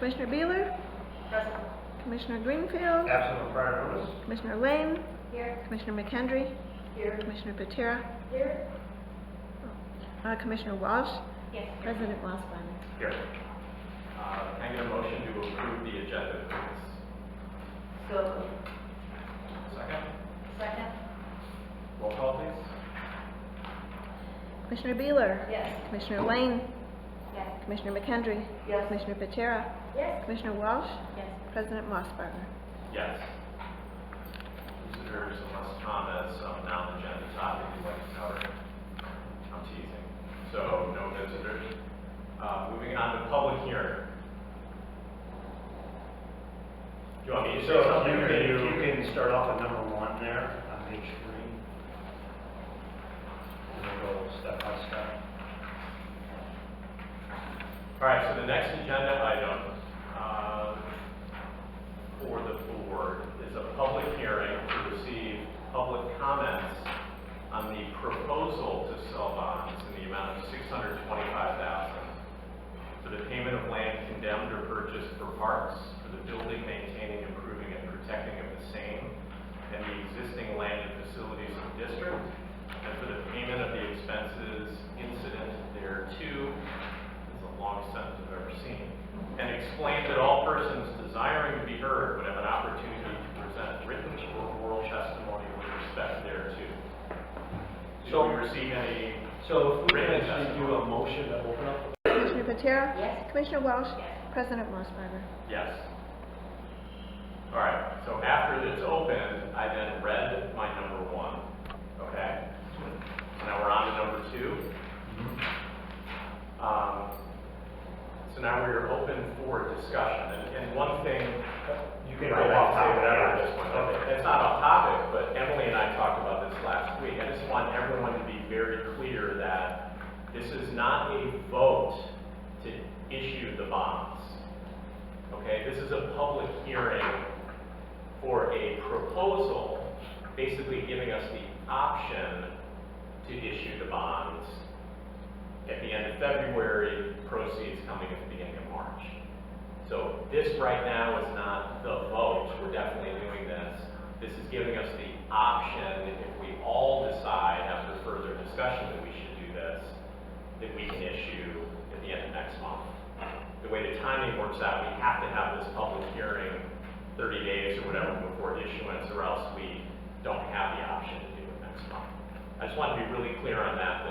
Commissioner Beeler? Present. Commissioner Greenfield? Absent on prior notice. Commissioner Lane? Here. Commissioner McHenry? Here. Commissioner Patera? Here. Commissioner Walsh? Yes. President Mossbaum. Here. Can I get a motion to approve the agenda, please? So. Second. Second. Roll call, please. Commissioner Beeler? Yes. Commissioner Lane? Yes. Commissioner McHenry? Yes. Commissioner Patera? Yes. Commissioner Walsh? Yes. President Mossbaum. Yes. Visitors, unless comments on non-agenda topic you'd like to cover. I'm teasing. So, no visitors. Moving on to public hearing. Do you want me to say something? You can start off at number 1 there on page 3. And then go step by step. All right, so the next agenda item for the board is a public hearing to receive public comments on the proposal to sell bonds in the amount of $625,000 for the payment of land condemned or purchased for parks, for the building, maintaining, improving, and protecting of the same, and the existing land and facilities of the district, and for the payment of the expenses incident thereto. It's the longest sentence I've ever seen. And explain that all persons desiring to be heard would have an opportunity to present written or oral testimony with respect thereto. So we receive any So if we written can actually do a motion to open up. Commissioner Patera? Yes. Commissioner Walsh? Yes. President Mossbaum. Yes. All right, so after it's opened, I then read my number 1, okay? So now we're on to number 2. So now we're open for discussion, and one thing. You can go off topic at at this point. It's not off topic, but Emily and I talked about this last week. I just want everyone to be very clear that this is not a vote to issue the bonds. Okay, this is a public hearing for a proposal, basically giving us the option to issue the bonds at the end of February, proceeds coming at the beginning of March. So this right now is not the vote. We're definitely doing this. This is giving us the option, if we all decide after further discussion that we should do this, that we can issue at the end of next month. The way the timing works out, we have to have this public hearing 30 days or whatever before issuance, or else we don't have the option to do it next month. I just want to be really clear on that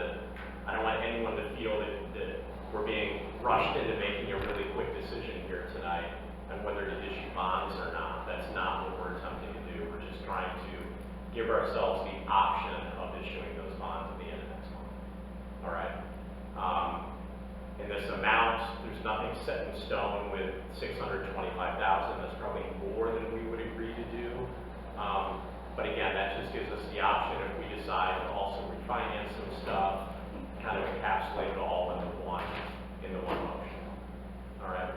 I don't want anyone to feel that we're being rushed into making a really quick decision here tonight on whether to issue bonds or not. That's not what we're attempting to do. We're just trying to give ourselves the option of issuing those bonds at the end of next month. All right. In this amount, there's nothing set in stone with $625,000. That's probably more than we would agree to do. But again, that just gives us the option if we decide to also refinance some stuff, kind of encapsulate it all into the one motion. All right.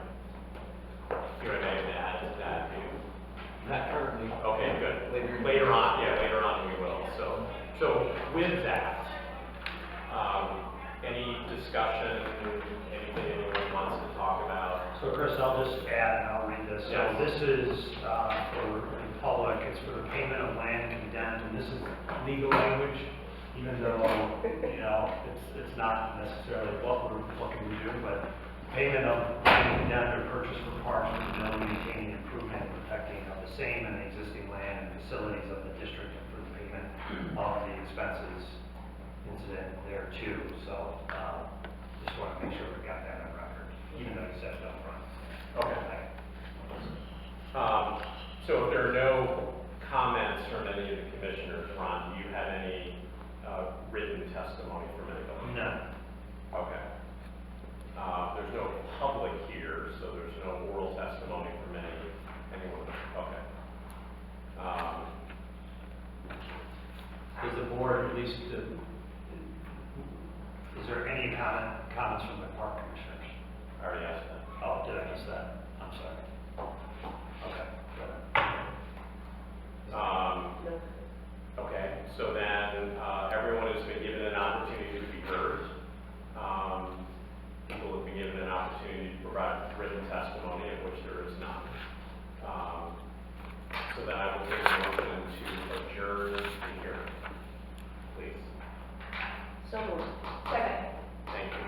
You have anything to add to that? Not currently. Okay, good. Later on, we will. So with that, any discussion, anything anyone wants to talk about? So Chris, I'll just add and I'll read this. Yes. So this is for the public, it's for the payment of land condemned, and this is legal language, even though, it's not necessarily what we're looking to do, but payment of land condemned or purchased for parks for the building, maintaining, improvement, and protecting of the same and the existing land and facilities of the district, and for the payment of the expenses incident there too. So, just want to make sure we got that on record, even though you said it up front. Okay. So if there are no comments from any of the commissioners, Ron, do you have any written testimony from anybody? No. Okay. There's no public here, so there's no oral testimony from anyone. Okay. Does the board, at least, is there any comments from the park commissioners? I already asked that. Oh, did I miss that? I'm sorry. Okay, go ahead. Okay, so then everyone has been given an opportunity to be heard. People have been given an opportunity to provide written testimony, of which there is none. So then I will take a motion to adjourn the hearing. Please. So moved. Second. Thank you.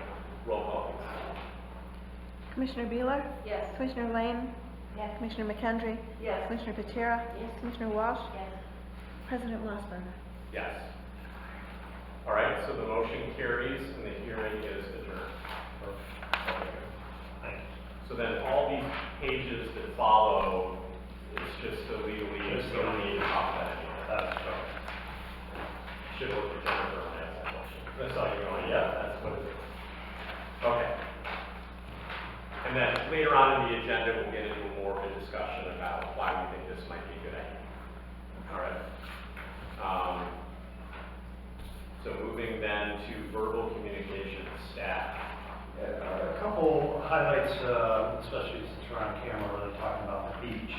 Roll call, please. Commissioner Beeler? Yes. Commissioner Lane? Yes. Commissioner McKendry? Yes. Commissioner Patera? Yes. Commissioner Walsh? Yes. President Mossberger? Yes. All right, so the motion carries and the hearing is adjourned. Thank you. So then all these pages that follow, it's just the legally, Just we don't need to talk about it anymore. That's right. Should look at Jennifer when I ask that question. That's all you're going, yeah, that's what it is. Okay. And then later on in the agenda, we'll get into more of a discussion about why we think this might be a good idea. All right. So moving then to verbal communication with staff. A couple highlights, especially since we're on camera, really talking about the beach,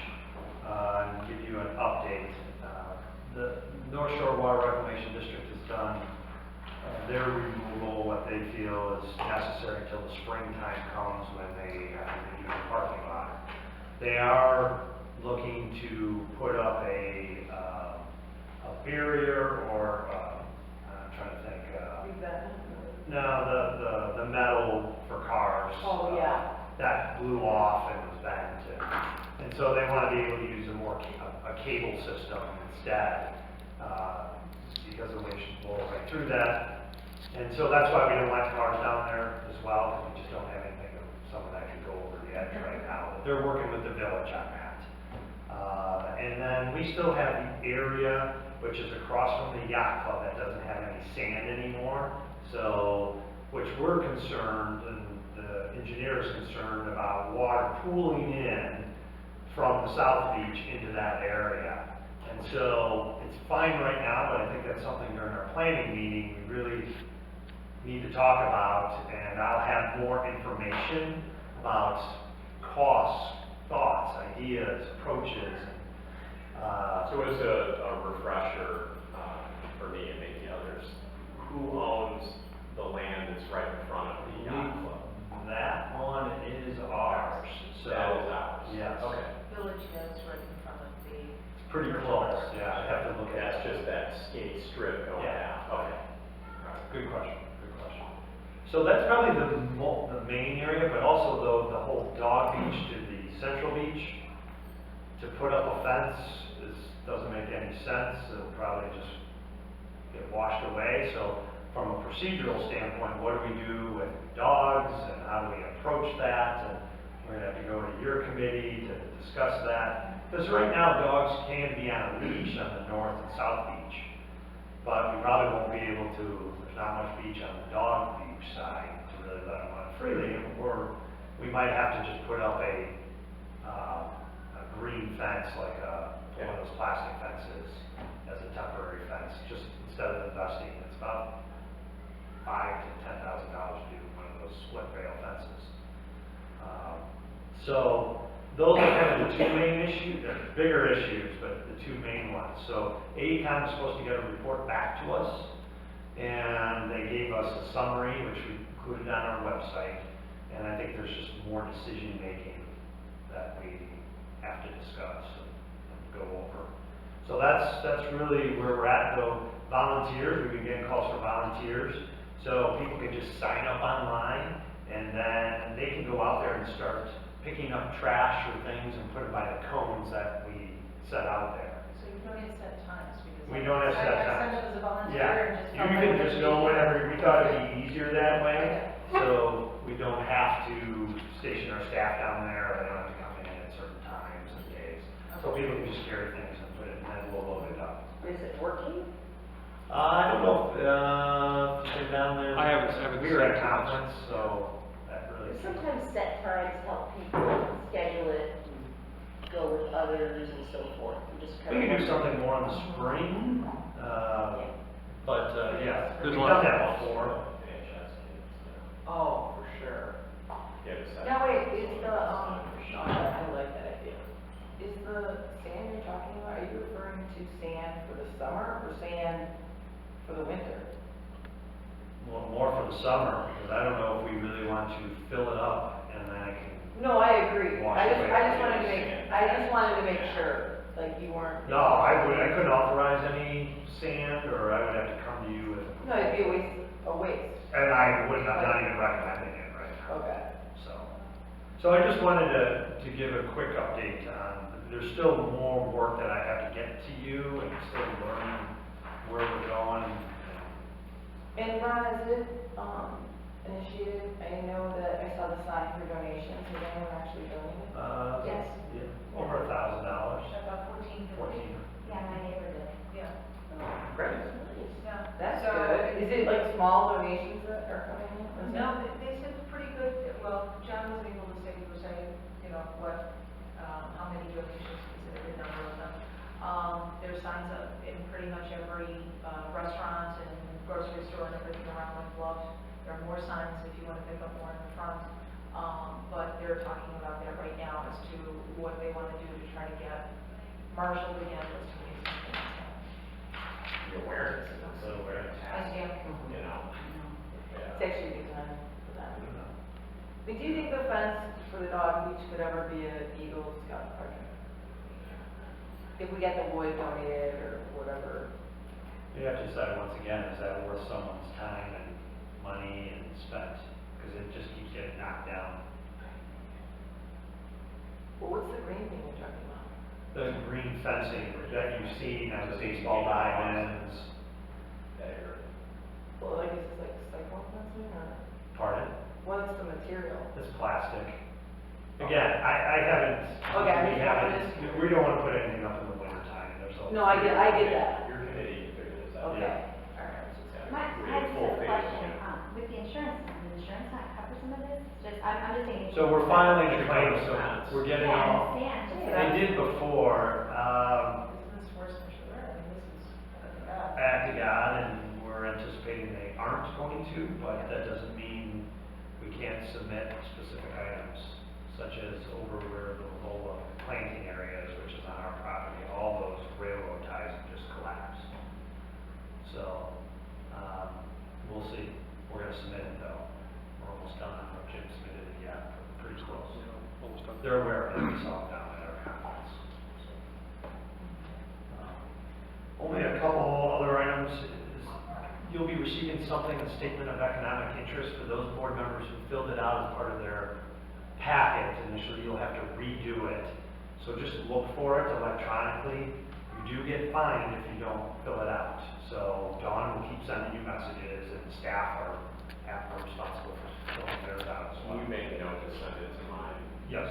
and give you an update. The North Shore Water Reclamation District has done their removal, what they feel is necessary until the springtime comes when they have to do the parking lot. They are looking to put up a barrier or, I'm trying to think, no, the metal for cars. Oh, yeah. That blew off and was bent. And so they want to be able to use a cable system instead, because the wind should blow right through that. And so that's why we don't want cars down there as well, because we just don't have anything of someone that can go over the edge right now. But they're working with the village on that. And then we still have the area which is across from the yacht club that doesn't have any sand anymore. So, which we're concerned, and the engineer is concerned about water pooling in from the South Beach into that area. And so, it's fine right now, but I think that's something during our planning meeting we really need to talk about, and I'll have more information about costs, thoughts, ideas, approaches. So as a refresher for me and maybe others, who owns the land that's right in front of the yacht club? That one is ours. So That is ours? Yes. Okay. Village knows right in front of the. Pretty close, yeah, I'd have to look at That's that. just that skate strip going Yeah. down? Okay. Good question, good question. So that's probably the main area, but also though the whole dog beach to the central beach, to put up a fence doesn't make any sense. It'll probably just get washed away. So from a procedural standpoint, what do we do with dogs and how do we approach that? And we're gonna have to go to your committee to discuss that. Because right now, dogs can be on a leash on the north and south beach. But we probably won't be able to, there's not much beach on the dog beach side to really let them run freely. Or we might have to just put up a green fence, like one of those plastic fences as a temporary fence, just instead of investing. It's about $5,000 to $10,000 to do one of those split rail fences. So those are kind of the two main issues. They're bigger issues, but the two main ones. So AECOM is supposed to get a report back to us, and they gave us a summary, which we included on our website. And I think there's just more decision making that we have to discuss and go over. So that's really where we're at. Though volunteers, we've been getting calls for volunteers. So people can just sign up online, and then they can go out there and start picking up trash or things and put it by the cones that we set out there. So you don't have set times because. We don't have set I times. signed up as a volunteer Yeah, and just. you can just go whenever. We thought it'd be easier that way, so we don't have to station our staff down there, or they don't have to come in at certain times and days. So people can just carry things and put it, and then we'll load it up. Is it working? I don't know if you've been down there. I haven't We were at a seen it. conference, so that really. Sometimes set times help people schedule it and go with others and so forth. And just We kind could of do something more in the spring, but yeah, There's we've one- done that before. Oh, for sure. Now wait, is the, I like that idea. Is the sand you're talking about, are you referring to sand for the summer or sand for the winter? More for the summer, because because I don't know if we really want to fill it up and then I can, No, I agree. Wash I just away wanted to the make, sand. I just wanted to make sure, like you weren't. no, I couldn't authorize any sand, or I would have to come to you with, No, it'd be a waste. and I would not even recommending it right now. Okay. So I just wanted to give a quick update on, there's still more work that I have to get to you and still learning where we're going. And Ron, is it, initiated, I know that I saw the sign for donations, is anyone actually donating? Yes. Yeah, over $1,000. About 14, 14. Yeah, my neighbor did. Yeah. Great. Yeah. That's So good. Is it like small donations that are coming in? Or is it- No, they said pretty good, well, John wasn't able to say, he was saying, you know, what, how many donations, specific number of them. There's signs up in pretty much every, restaurant and grocery store and everything around like Bluff. There are more signs if you want to pick up more in the front. But they're talking about that right now as to what they want to do to try to get marshaled again, as to these things. The awareness, and so awareness, And, yeah. you know? It's Yeah. actually a good time for that. But do you think the fence for the dog beach could ever be an Eagle Scout project? If we get the wood donated or whatever. You have to decide once again, is that worth someone's time and money and spent? Because it just keeps getting knocked down. Well, what's the green thing you're talking about? The green fencing that you've seen on the baseball diamonds, There. Well, like, is this like cyclone fencing or pardon, what's the material? it's plastic. Again, I haven't, Okay, I we just haven't, wanted we don't want to put anything up in the winter time, there's a. No, I get that. Your committee can figure this out. Okay, all right. Yeah. My, We I have have full just a phase question, one. with the insurance, does insurance not cover some of this? Just, I'm just thinking. So we're filing a claim, so we're getting Yeah, I all, understand, just they did before, Isn't this worse than sugar? I mean, this is, act to God, and we're anticipating they aren't going to, but that doesn't mean we can't submit specific items, such as over where the Lola planting area is, which is on our property, all those railroad ties have just collapsed. So, we'll see, we're gonna submit it though, we're almost done, I don't know if Jim submitted it yet, but pretty close. Almost done. They're aware of it, we saw it down at our conference. Only a couple other items is, you'll be receiving something, a statement of economic interest for those board members who filled it out as part of their packet. Initially, you'll have to redo it. So just look for it electronically. You do get fined if you don't fill it out. So Dawn will keep sending you messages, and staff are responsible for filling theirs out as Can well. you make a note to send it to my Yes,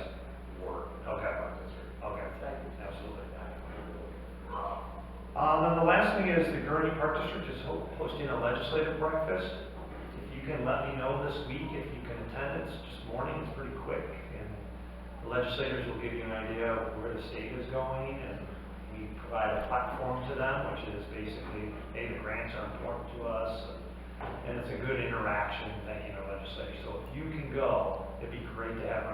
work? Okay. District. okay, absolutely. Yeah. And the last thing is the Gurney Park District is hosting a legislative breakfast. If you can let me know this week if you can attend, it's just morning, it's pretty quick, and the legislators will give you an idea of where the state is going, and we provide a platform to them, which is basically, hey, the grants are important to us, and it's a good interaction, thanking our legislators. So if you can go, it'd be great to have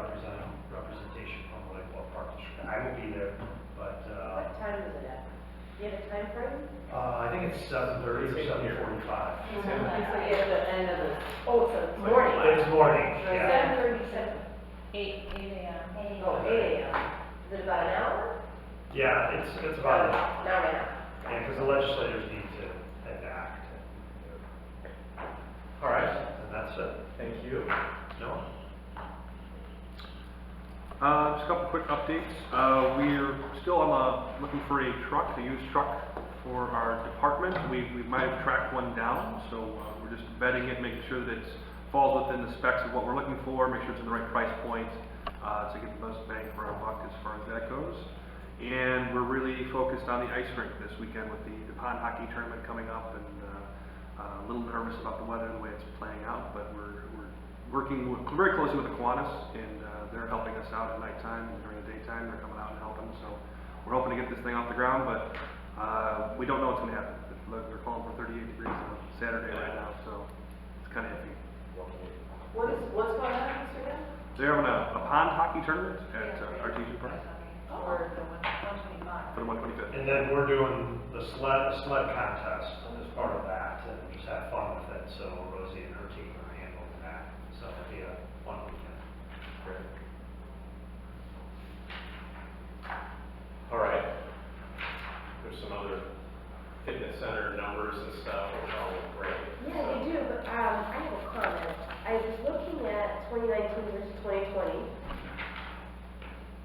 representation from the Lake Bluff Park District. I will be there, but, What time is it at? Do you have a time frame? I think it's 7:30 or 7:45. It's like at the end of this. Oh, it's a morning. It's morning, yeah. 7:37. 8 a.m. Oh, 8 a.m. Is it about an hour? Yeah, it's about, An hour and a half. yeah, because the legislators need to enact. All right, and that's it. Thank you. No? Just a couple quick updates. We're still looking for a truck, a used truck for our department. We might have tracked one down, so we're just vetting it, making sure that it falls within the specs of what we're looking for, make sure it's in the right price point to get the most bang for our buck as far as that goes. And we're really focused on the ice rink this weekend with the pond hockey tournament coming up, and a little nervous about the weather and the way it's playing out, but we're working very closely with the Kiwanis, and they're helping us out at nighttime and during the daytime. They're coming out and helping, so we're hoping to get this thing off the ground, but we don't know what's going to happen. They're calling for 38 degrees on Saturday right now, so it's kind of iffy. What's going on, Mr. Dan? They're having a pond hockey tournament at Artesian Park Or the 125. for the 125th. And then we're doing the sled contest as part of that, and just have fun with it. So Rosie and her team are handling that. center numbers and stuff, which all look great. Yeah, they do, but, I have a comment. I was looking at 2019 versus 2020.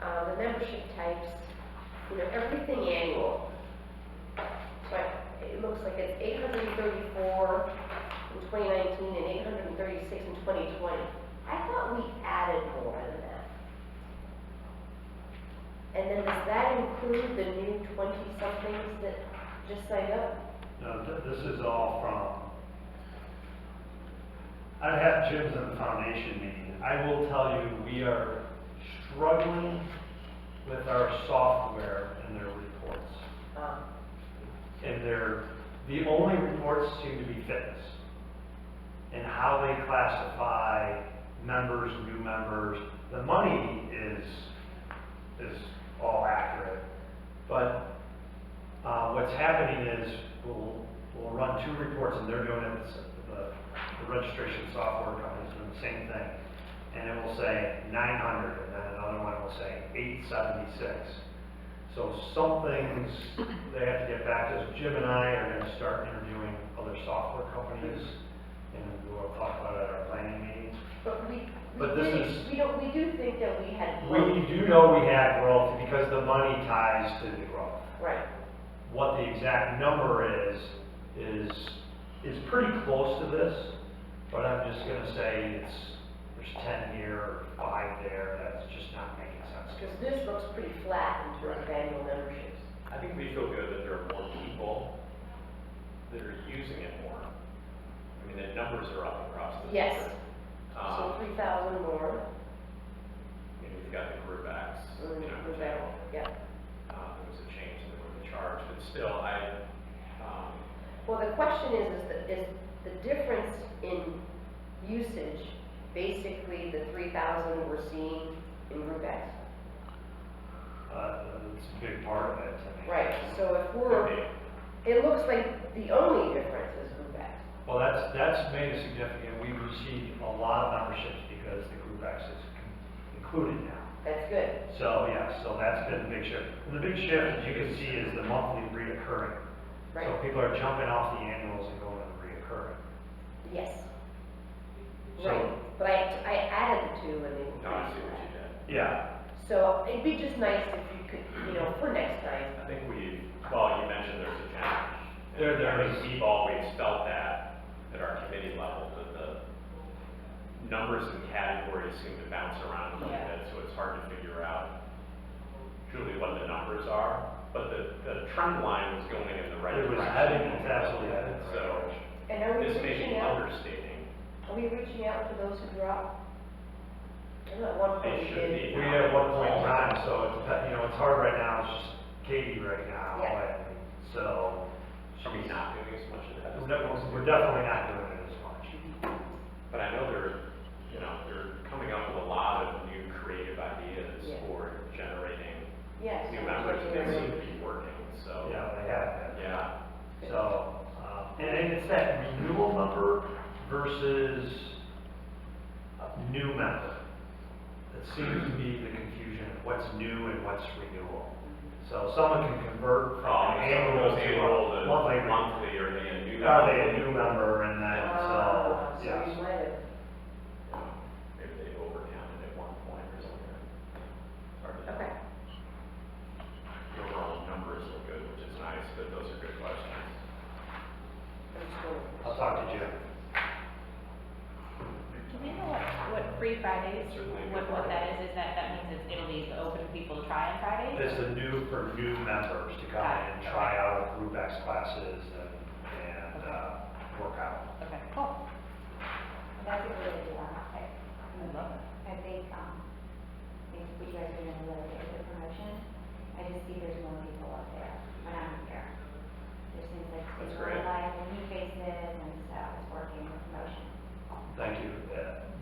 The membership types, you know, everything annual. So it looks like it's 834 in 2019 and 836 in 2020. I thought we added more than that. And then does that include the new 20-somethings that just signed up? No, this is all from, I have Jim's in the foundation meeting. I will tell you, we are struggling with our software and their reports. And the only reports seem to be fitness. And how they classify members, new members. The money is all accurate. But what's happening is we'll run 2 reports, and they're doing it, the registration software company's doing the same thing. And it will say 900, and then another one will say 876. So some things they have to get back to us. Jim and I are going to start interviewing other software companies, and we'll talk about it at our planning meetings. But But this is- we do think that we had We growth. do know we had growth because the money ties to the growth. Right. What the exact number is pretty close to this, but I'm just gonna say there's 10 here or 5 there, that's just not making sense. Because this looks pretty flat in terms of annual memberships. I think we feel good that there are more people that are using it more. I mean, the numbers are up across the board. Yes. So 3,000 more. I mean, we've got the group acts, Mm, you know, group in general. Yeah. There was a change in the charge, but still, Well, the question is the difference in usage basically the 3,000 we're seeing in group X? It's a big part of it to me. Right, so if could we're, be. it looks like the only difference is group X. Well, that's made it significant. We've received a lot of memberships because the group X is included now. That's good. So, yeah, so that's been the big shift. And the big shift, as you can see, is the monthly reoccurring. Right. So people are jumping off the annuals and going to the reoccurring. Yes. So- Right, but I added the 2 and they were No, I see pretty what you flat. did. Yeah, So it'd be just nice if you could, you know, for next time. I think you mentioned there's a challenge. There And I is. think we've always felt that at our committee level, that the numbers and categories seem to bounce around a little Yeah. bit, so it's hard to figure out truly what the numbers are. But the trend line was going in the right it direction. was heading, it's absolutely heading. So And are we this may reaching be out? understating. Are we reaching out to those who drop? I know at one point They we should did. be. We had 1 point in time, so it's hard right now, it's just Katie right now. Yeah. And so, Are we not doing as much of that? we're definitely not doing it as much. But I know they're coming up with a lot of new creative ideas Yeah. for generating Yes. new members, and they seem to be working, so. Yeah, they have been. Yeah. So, and it's that renewal number versus a new member. That seems to be the confusion of what's new and what's renewal. So someone can convert from Someone annual goes to annual a to monthly. monthly, or they a new. Are they a new member and then, So yes. you might have, Maybe they overcounted at one point or something. Hard to tell. okay. The overall numbers look good, which is nice, but those are good questions. I'm just gonna- I'll talk to Jim. Do we know what Free Fridays, Certainly. what that is? Is that means it'll be open for people to try on Fridays? It's a for new members to come in and try out group X classes and work out. Okay, cool. That's a really good one. I love it. I think what you guys are doing a really good promotion. I just see there's more people up there when I'm here. There seems like That's people great. are like new faces and stuff is working with promotion. Thank you.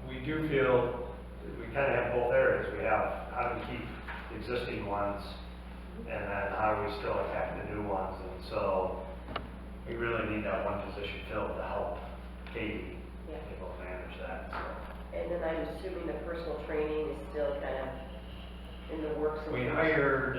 We do feel, we kind of have both areas. We have how do we keep the existing ones, and then how do we still attack the new ones? And so we really need that one position filled to help Katie be Yeah. able to manage that. So And then I'm assuming the personal training is still kind of in the works. we hired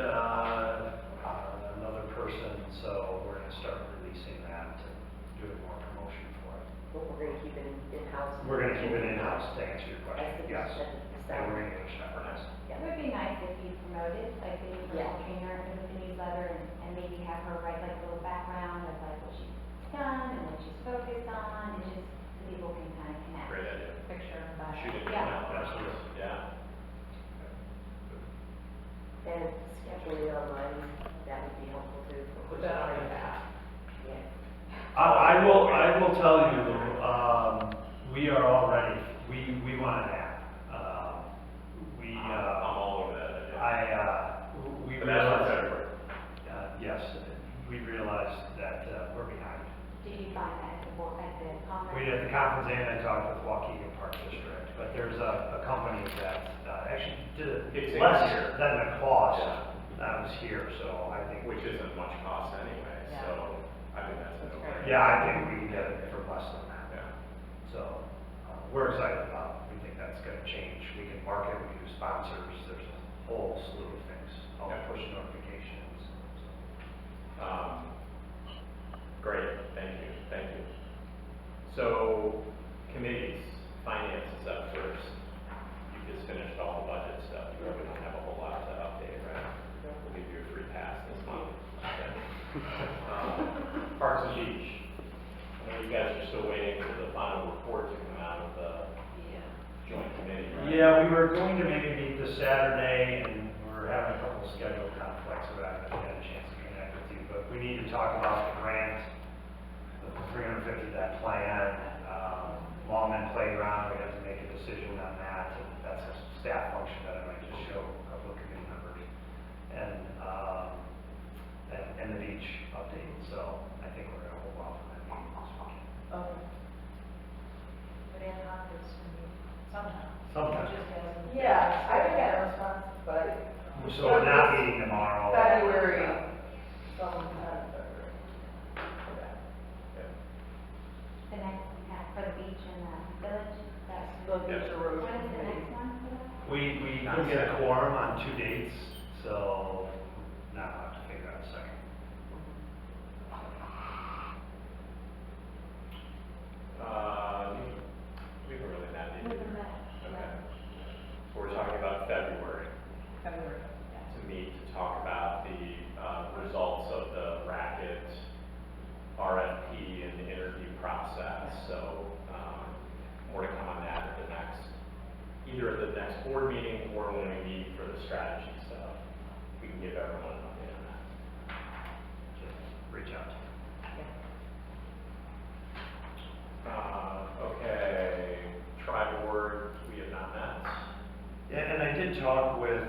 another person, so we're going to start releasing that and doing more promotion for it. But we're gonna keep it in-house. We're gonna keep it in-house to answer your That's question, the yes. percent of the And salary. we're gonna get a separate list. It would be nice if you promoted, like the new Yeah. personal trainer with the newsletter and maybe have her write like a little background of like what she's done and what she's focused on and just so people can kind of connect. Great idea. Picture and bio. Shoot it, Yeah. absolutely, yeah. And scheduling online, that would be helpful too. Put that on your app. Yeah. I will tell you, we are all ready, we want an app. I'm all over that idea. We But that's not realized, February. yes, we realized that we're behind. Did you find that at the board, at the conference? We did at the conference and I talked with Waukegan Park District, but there's a company that actually did It's it less here. than the cost Yeah. that was here, so I think. Which isn't much cost anyway, Yeah. so I think that's a no-brainer. Yeah, I think we can get it for less than that. Yeah. So, we're excited about it. We think that's gonna change. We can market, we can do sponsors, there's a whole slew of things, all Yeah. push notifications. Great, thank you. So, committees, finance is up first. You just finished all the budget stuff, you really don't have a whole lot to update, right? We'll give you a free pass this month. Parks and Beach, I know you guys are still waiting for the final report to come out of the joint committee, right? Yeah, we were going to maybe meet this Saturday, and we're having a couple schedule conflicts, so I haven't had a chance to connect with you, but we need to talk about the grant, the 350, that plan, Longman Playground, we have to make a decision on that, and that's a staff function that I might just show a couple of committee members. And the beach update, so I think we're gonna hold off on that meeting this week. Okay. But in office, sometime. Sometime. Just hasn't. Yeah, I haven't had a response, but So we're not meeting tomorrow. February, sometime in February. The next, for the beach and the village, that's. The beach erosion When is the committee. next one for that? We could get a quorum on 2 dates, so now I'll have to figure out a second. We haven't really met We either. can let- Okay. So we're talking about February February. to meet to talk about the results of the racket RFP and the interview process. So more to come on that at the next, either at the next board meeting or when we meet for the strategy stuff. We can give everyone an update on that. Just reach out. Okay, tri-board, we have not met. Yeah, and I did talk with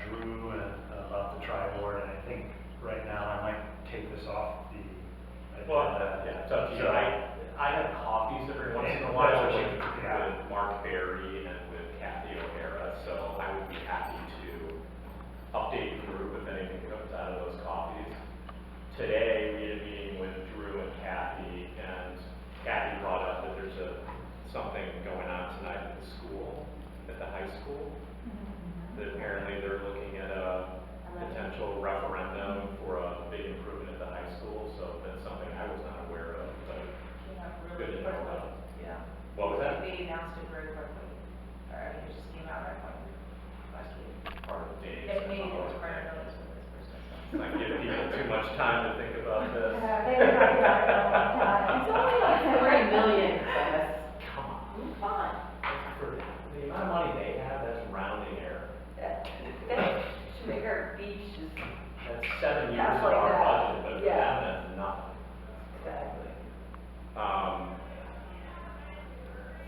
Drew about the tri-board, and I think right now I might take this off the Well, agenda. yeah, it's up to you. So- I have coffees every once in a Yeah, while that's what with, you- yeah. with Mark Berry and with Kathy O'Hara, so I would be happy to update the group if anything comes out of those coffees. Today, we had a meeting with Drew and Kathy, and Kathy brought up that there's something going on tonight at the school, at the high school, that apparently they're looking at a potential referendum for a big improvement at the high school, so that's something I was not aware of, but good to know about. Yeah. What was that? They announced it very quickly, or I mean, it just came out right when, last week. Part of Dave's. Maybe there was prior notice with this person, so. Like, give people too much time to think about this. They've been talking about it a long time. It's only like 3 million, Dennis. Come on. Come on. For the amount of money they have, that's rounding error. That should make our beaches. That's 7 years That's of like our that. budget, but for Yeah. them, that's nothing. Exactly.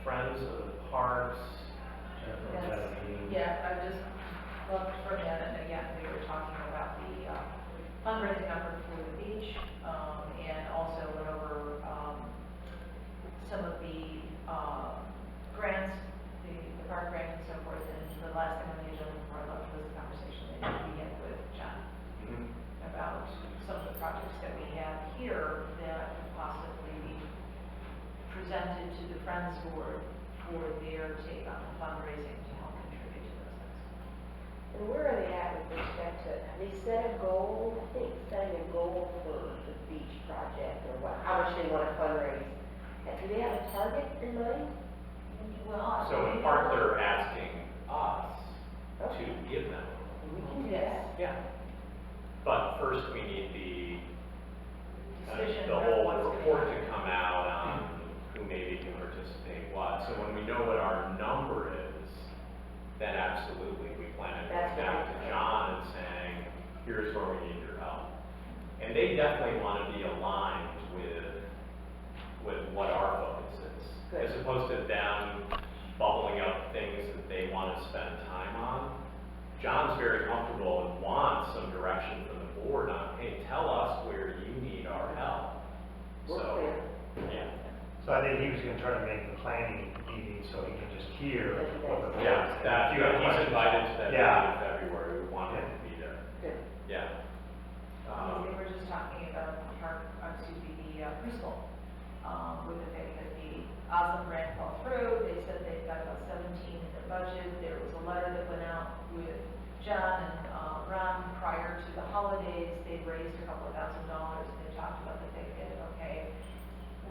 Friends of the Parks. Jennifer, Yes. was that a meeting? Yeah, I just looked for them, and again, we were talking about the fundraising effort for the beach, and also went over some of the grants, the park grants and so forth, and the last thing on the agenda before I left was the conversation that we had with John about some of the projects that we have here that could possibly be presented to the Friends Board for their take on the fundraising to help contribute to those things. And where are they at with respect to, have they set a goal, I think setting a goal for the beach project or what, how much they want to fundraise? Do they have a target in mind? Well, So in part, they're asking us to Okay. give them. We can do Yes. that. Yeah. But first, we need the, Decision the of whole what's gonna report to happen. come out on who maybe can participate what. So when we know what our number is, then absolutely, we plan on going That's down right. to John and saying, here's where we need your help. And they definitely want to be aligned with what our focus is. Good. As opposed to them bubbling up things that they want to spend time on. John's very comfortable and wants some direction from the board on, hey, tell us where you need our help. We're So, clear. yeah. So I think he was gonna try to make the planning meeting so he can just hear what the board Yeah, is. that, If you have he's questions- invited to that Yeah. meeting in February, we want him to be there. Good. Yeah. They were just talking about the preschool, with the fact that the Oslo grant fell through. They said they've got about 17 in their budget. There was a letter that went out with John and Ron prior to the holidays. They raised a couple of $1,000s. They talked about the fact that, okay,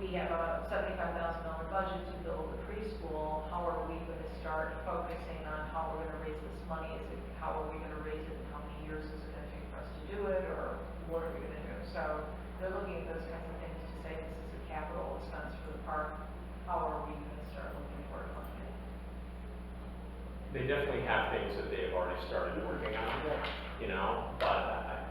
we have a $75,000 budget to build a preschool. How are we going to start focusing on how we're going to raise this money? How are we going to raise it, and how many years is it going to take for us to do it, or what are we going to do? So they're looking at those kinds of things to say this is a capital expense for the park. How are we going to start looking for it? They definitely have things that they've already started working on, you know, but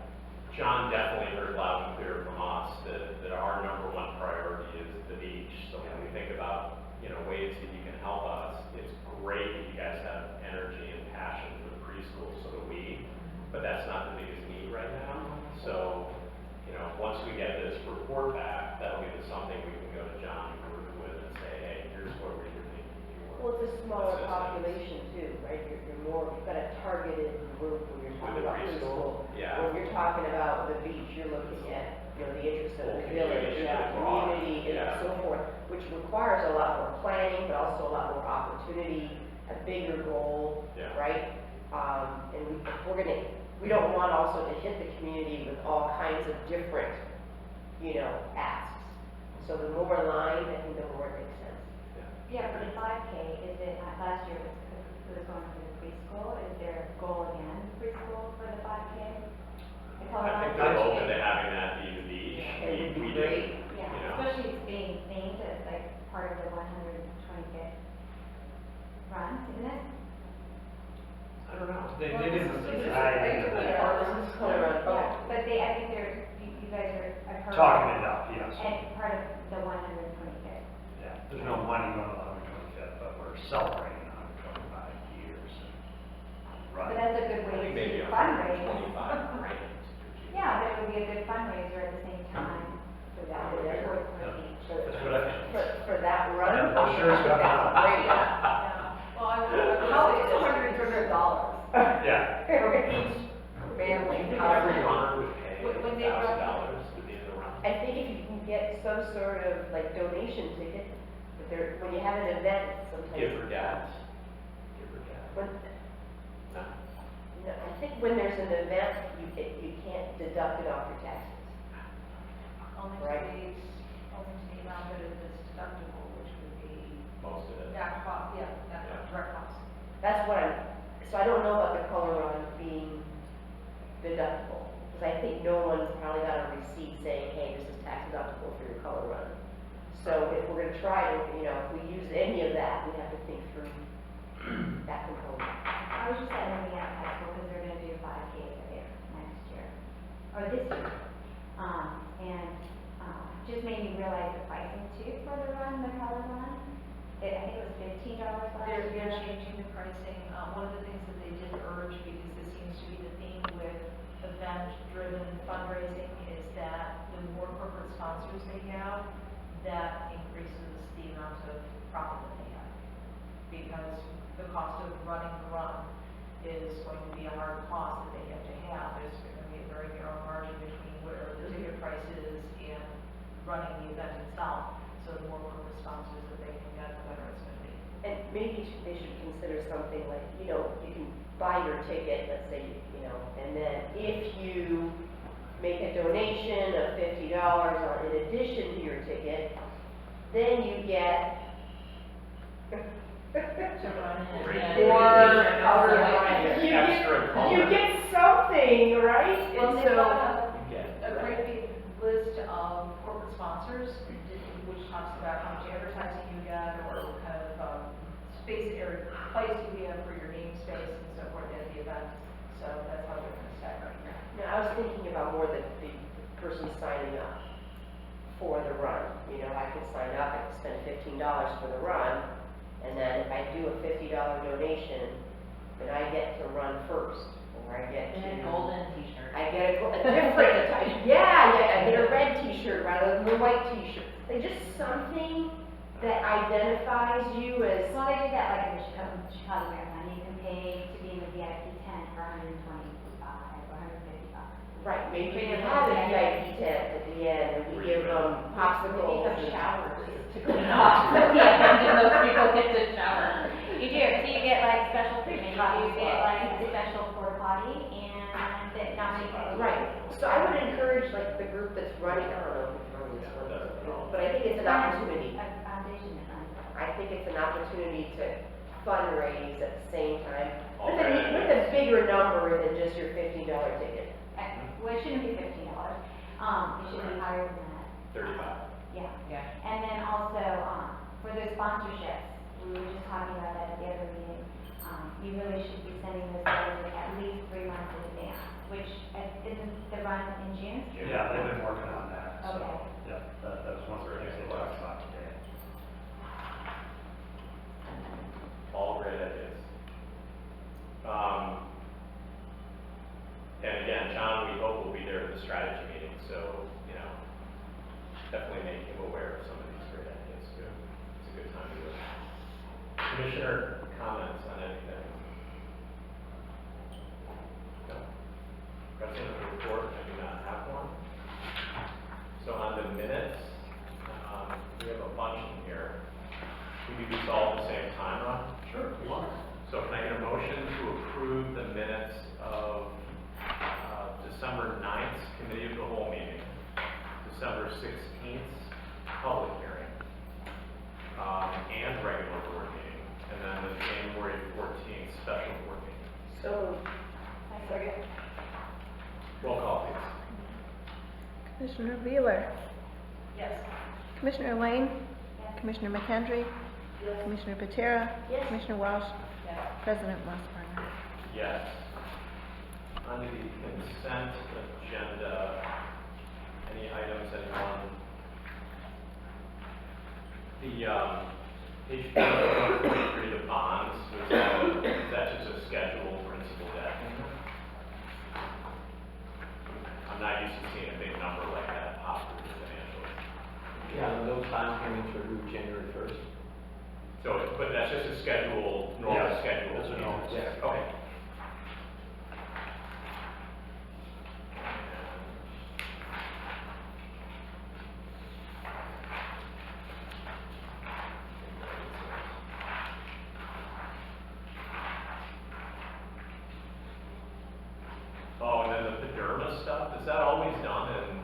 John definitely heard loud and clear from us that our number one priority is the beach. So when we think about, you know, ways that you can help us, it's great that you guys have energy and passion for the preschool, so do we, but that's not the biggest need right now. So, you know, once we get this report back, that'll give us something we can go to John and work with and say, hey, here's where we really need your Well, it's a smaller assistance. population too, right? You're more, you've got a targeted group when you're talking With the about preschool, preschool. yeah. When you're talking about the beach, you're looking at, you know, the interest of the Whole village, community, the broad, community and yeah. so forth, which requires a lot more planning, but also a lot more opportunity, a bigger goal, Yeah. right? And we don't want also to hit the community with all kinds of different, you know, asks. So the more aligned, I think the more it makes sense. Yeah, for the 5K, is it, last year it was going for the preschool, is there a goal again, preschool for the 5K? The color I think line? they're open to having that be the beach. It would be We great. didn't, Yeah, you know. especially it's being themed as like part of the 125th run, isn't it? I don't know. They Well, didn't this is- decide this is- anything. This is color run, Yeah, oh. but they, I think they're, you guys are, I've heard. Talking it up, yes. And part of the 125th. Yeah, there's no money going to the 125th, but we're celebrating 125 years. But Right. that's a good I way think maybe to fundraise. 125 grand. Yeah, but it would be a good fundraiser at the same time for that, towards the beach. That's what I, For that run, Yeah, I'm sure it's gonna that's happen. great. Yeah. Well, I would How say is it's $200 yeah. for each family? Every runner would pay When they run- $1,000 to be in the run. I think if you can get some sort of like donation ticket, if there, when you have an event, sometimes. Give or get. Give or get. When, No. no, I think when there's an event, you can't deduct it off your taxes. only Right. only to the amount that is deductible, which would be Most of it. not cost, yeah, not Yeah. direct cost. That's what so I don't know about the color run being deductible. Because I think no one probably got a receipt saying, hey, this is tax deductible for your color run. So if we're gonna try to, you know, if we use any of that, we have to think through that component. I was just looking at high school because they're gonna do 5Ks there next year, or this year. Just made me realize the pricing too for the run, the color run. I think it was $15 last year. They're changing the pricing. One of the things that they did urge, because this seems to be the theme with event-driven fundraising, is that the more corporate sponsors they have, that increases the amount of profit that they have. Because the cost of running the run is going to be a hard cost that they have to have. There's going to be a very narrow margin between where the ticket price is and running the event itself. So the more corporate sponsors that they can get, the better it's going to be. And maybe they should consider something like, you know, you can buy your ticket, let's say, you know, and then if you make a donation of $50 in addition to your ticket, then you get To run in. Great. Yeah. or Yeah. you Extra get, color. you get something, right? Well, And they've so, got You get a great big list of corporate sponsors, which talks about how much advertising you get, or what kind of, space or place you have for your namespace and so forth at the event. So that's how they're gonna stack up here. no, I was thinking about more the person signing up for the run. You know, I could sign up, I could spend $15 for the run, and then if I do a $50 donation, then I get to run first, or I get to. And a golden t-shirt. I get a different type, yeah, I get a red t-shirt rather than the white t-shirt. Like just something that identifies you as, Well, they do that like in the Chicago Marathon, you can pay to be in the VIP tent for $125 or $150. right, maybe we have a VIP tent at the end, and we give them popsicles. Maybe and- some showers to clean off. Yeah, and most people get to shower. You do, so you get like special treatment, you get like a special porta potty and that not many people. Right, so I would encourage like the group that's running, I don't know who's running this one, but I think it's an opportunity. A foundation that runs it. I think it's an opportunity to fundraise at the same time, All with right. with a bigger number than just your $15 ticket. Well, it shouldn't be $15, it should be higher than that. 35. Yeah. Yeah. And then also, for the sponsorships, we were just talking about that at the other meeting. You really should be sending those letters at least 3 months in advance, which isn't the run in June? Yeah, they've been working on that, so, Okay. yeah, that was one of the things they talked about today. All great ideas. And again, John, we hope will be there at the strategy meeting, so, you know, definitely make him aware of some of these great ideas too. It's a good time to do it. Commissioner comments on anything? No? President report, I do not have one. So on the minutes, we have a bunch in here. Can we do these all at the same time, Ron? Sure, if you want. So can I get a motion to approve the minutes of December 9th committee of the whole meeting, December 16th public hearing, and regular board meeting, and then the January 14th special board meeting? So, Second. Roll call, please. Commissioner Wheeler, Yes. Commissioner Lane, Yes. Commissioner McHenry, Commissioner Patera, yes, Commissioner Walsh, Yes. President Washburn. Yes. On the consent agenda, any items anyone? The, page 43, the bonds, is that just a scheduled principal debt payment? I'm not used to seeing a big number like that pop through the financials. Yeah, those bond payments are due January 1st. So, but that's just a schedule, normal Yeah, schedule? that's a normal schedule. Okay. Oh, and then the Paderma stuff, is that always done in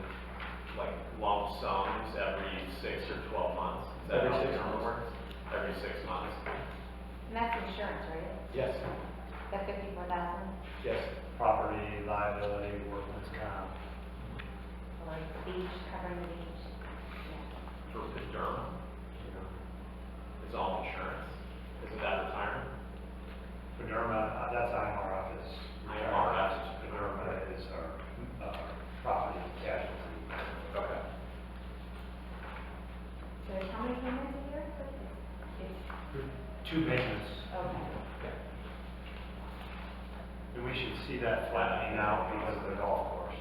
like lump sums every 6 or 12 months? Is that Every how 6 Paderma months. works? Every 6 months? And that's insurance, right? Yes. That 54,000? Yes. Property, liability, workman's comp. Like the beach, covering the beach? Yeah. For Paderma? It's all insurance? Isn't that retirement? Paderma, that's IMRF is. IMRF. Paderma is our, property casualty. Okay. So there's how many payments a year? Two payments, Okay. and we should see that flattening out because of the golf course.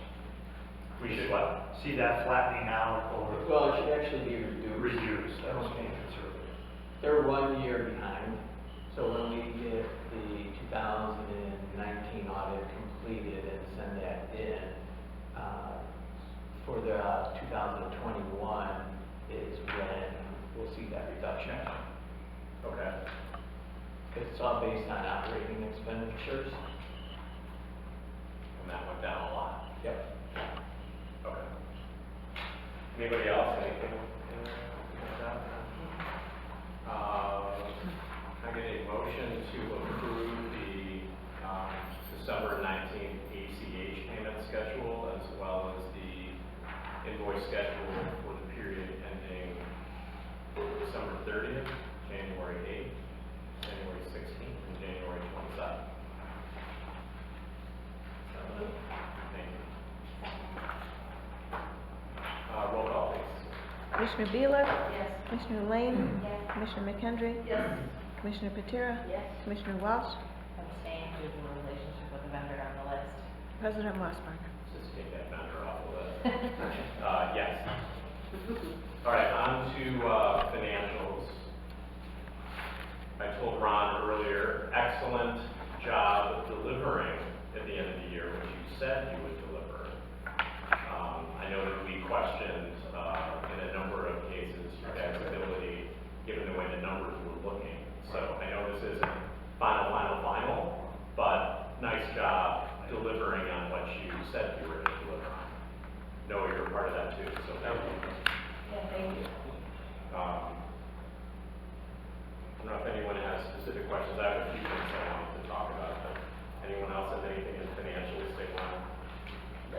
We should what? See that flattening out or Well, it should actually be reduced. reduced, that was being conservative. They're 1 year behind, so when we get the 2019 audit completed and send that in, for the 2021 is when we'll see that reduction. Okay. Because it's all based on operating expenditures. And that went down a lot. Yep. Okay. Anybody else, anything? I get a motion to approve the December 19th ACH payment schedule as well as the invoice schedule for the period ending December 30th, January 8th, January 16th, and January 27th. Thank you. Roll call, please. Commissioner Beeler, Yes. Commissioner Lane, Yes. Commissioner McKendry, Yes. Commissioner Patera, Yes. Commissioner Walsh, Abstain due to the relationship with the vendor on the list. President Mossberger. Just take that vendor off the list. Yes. All right, on to financials. I told Ron earlier, excellent job delivering at the end of the year what you said you would deliver. I know that we questioned in a number of cases your guys' ability, given the way the numbers were looking. So I know this isn't final, but nice job delivering on what you said you were going to deliver on. Know you're a part of that too, so thank you. Yeah, thank you. I don't know if anyone has specific questions. I have a few things I wanted to talk about, but anyone else have anything in financials they want?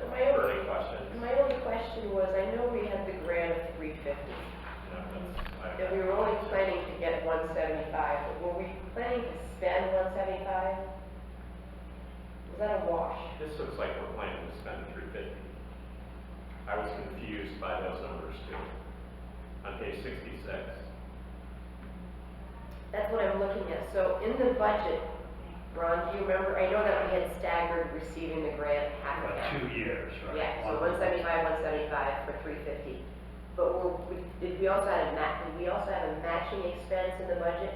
Burning questions? My only question was, I know we had the grant of $350, No, that's, and we were only planning to get $175, but were we planning to spend $175? Was that a wash? This looks like we're planning to spend $350. I was confused by those numbers too. On page 66. That's what I'm looking at. So in the budget, Ron, do you remember, I know that we had staggered receiving the grant half and half. 2 years, right? Yeah, so 175, 175 for 350. But did we also have a matching expense in the budget?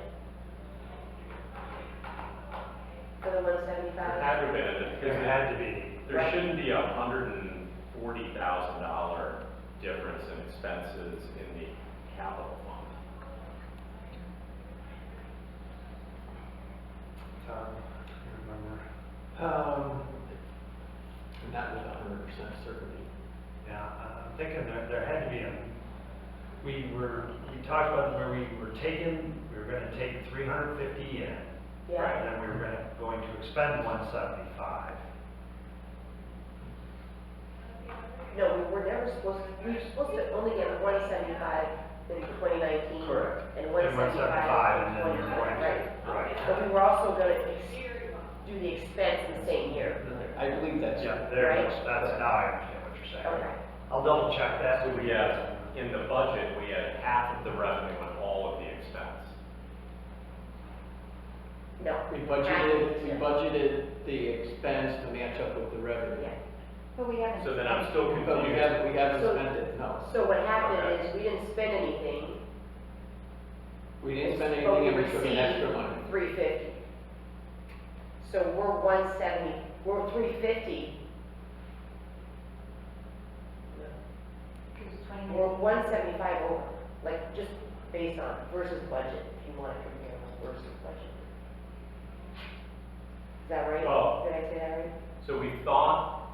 For the 175? It had to have been, because There had to be. there shouldn't be $140,000 difference in expenses in the capital fund. You remember? Not with 100% certainty. Yeah, I'm thinking there had to be we talked about where we were gonna take 350 in. Yeah. And then we were going to expend 175. No, we were supposed to only get 175 in 2019. Correct. And And 175 and in then we were 2020, going to, right? right. But we were also gonna do the expense in the same year. I believe that's. Yeah, there it is. Right. Now I understand what you're saying. Okay. I'll double check that. So we had, in the budget, we had half of the revenue and all of the expense. No. We budgeted the expense to match up with the revenue. Yeah. But we haven't. So then I'm still confused. But we haven't So- spent it, no. So what happened Okay. is, we didn't spend anything. We didn't spend but anything we and we took in extra received money. 350. So we're 170, we're 350. We're 175 over, like, just based on versus budget, if you want to compare versus budget. Is that right? Well- Did I say that right? So we thought,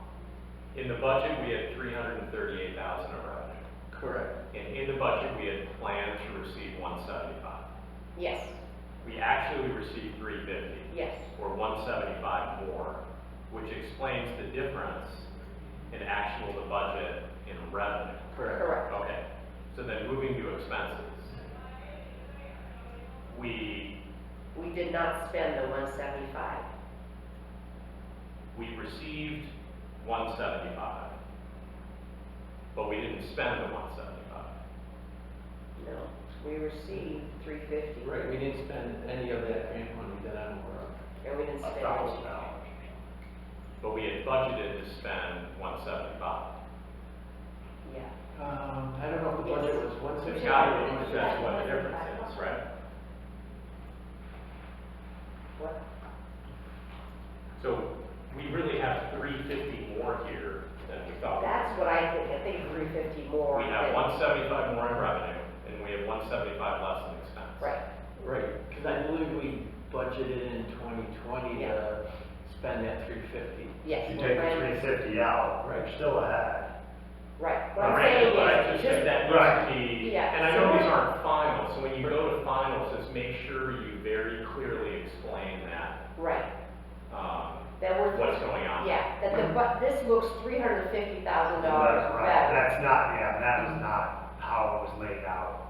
in the budget, we had 338,000 of revenue. Correct. And in the budget, we had planned to receive 175. Yes, We actually received 350. yes. Or 175 more, which explains the difference in actual to budget in revenue. Correct. Okay, so then moving to expenses. We We did not spend the 175. received 175, but we didn't spend the 175. No, we received 350. Right, we didn't spend any of that grant money that I'm aware of. And we didn't spend any. $1,000. But we had budgeted to spend 175. Yeah. I don't know if the budget was one It's sixty. gotta be, because that's what the difference is, right? What? So we really have 350 more here than we thought. That's what I think 350 more. We have than- 175 more in revenue, and we have 175 less in expense. Right. Right, because I believe we budgeted in 2020 to spend that 350. Yes. If you we're take the planning- 350 out, Right. you're still ahead. Right, what I'm Right, saying but I is, just just, think that Right. needs to be, Yeah, and I so know these we're- aren't finals, so when you go to finals, just make sure you very clearly explain that, right, um, that we're. what's going on. Yeah, that the, but this looks $350,000 That's right. better. That's not, yeah, that was not how it was laid out.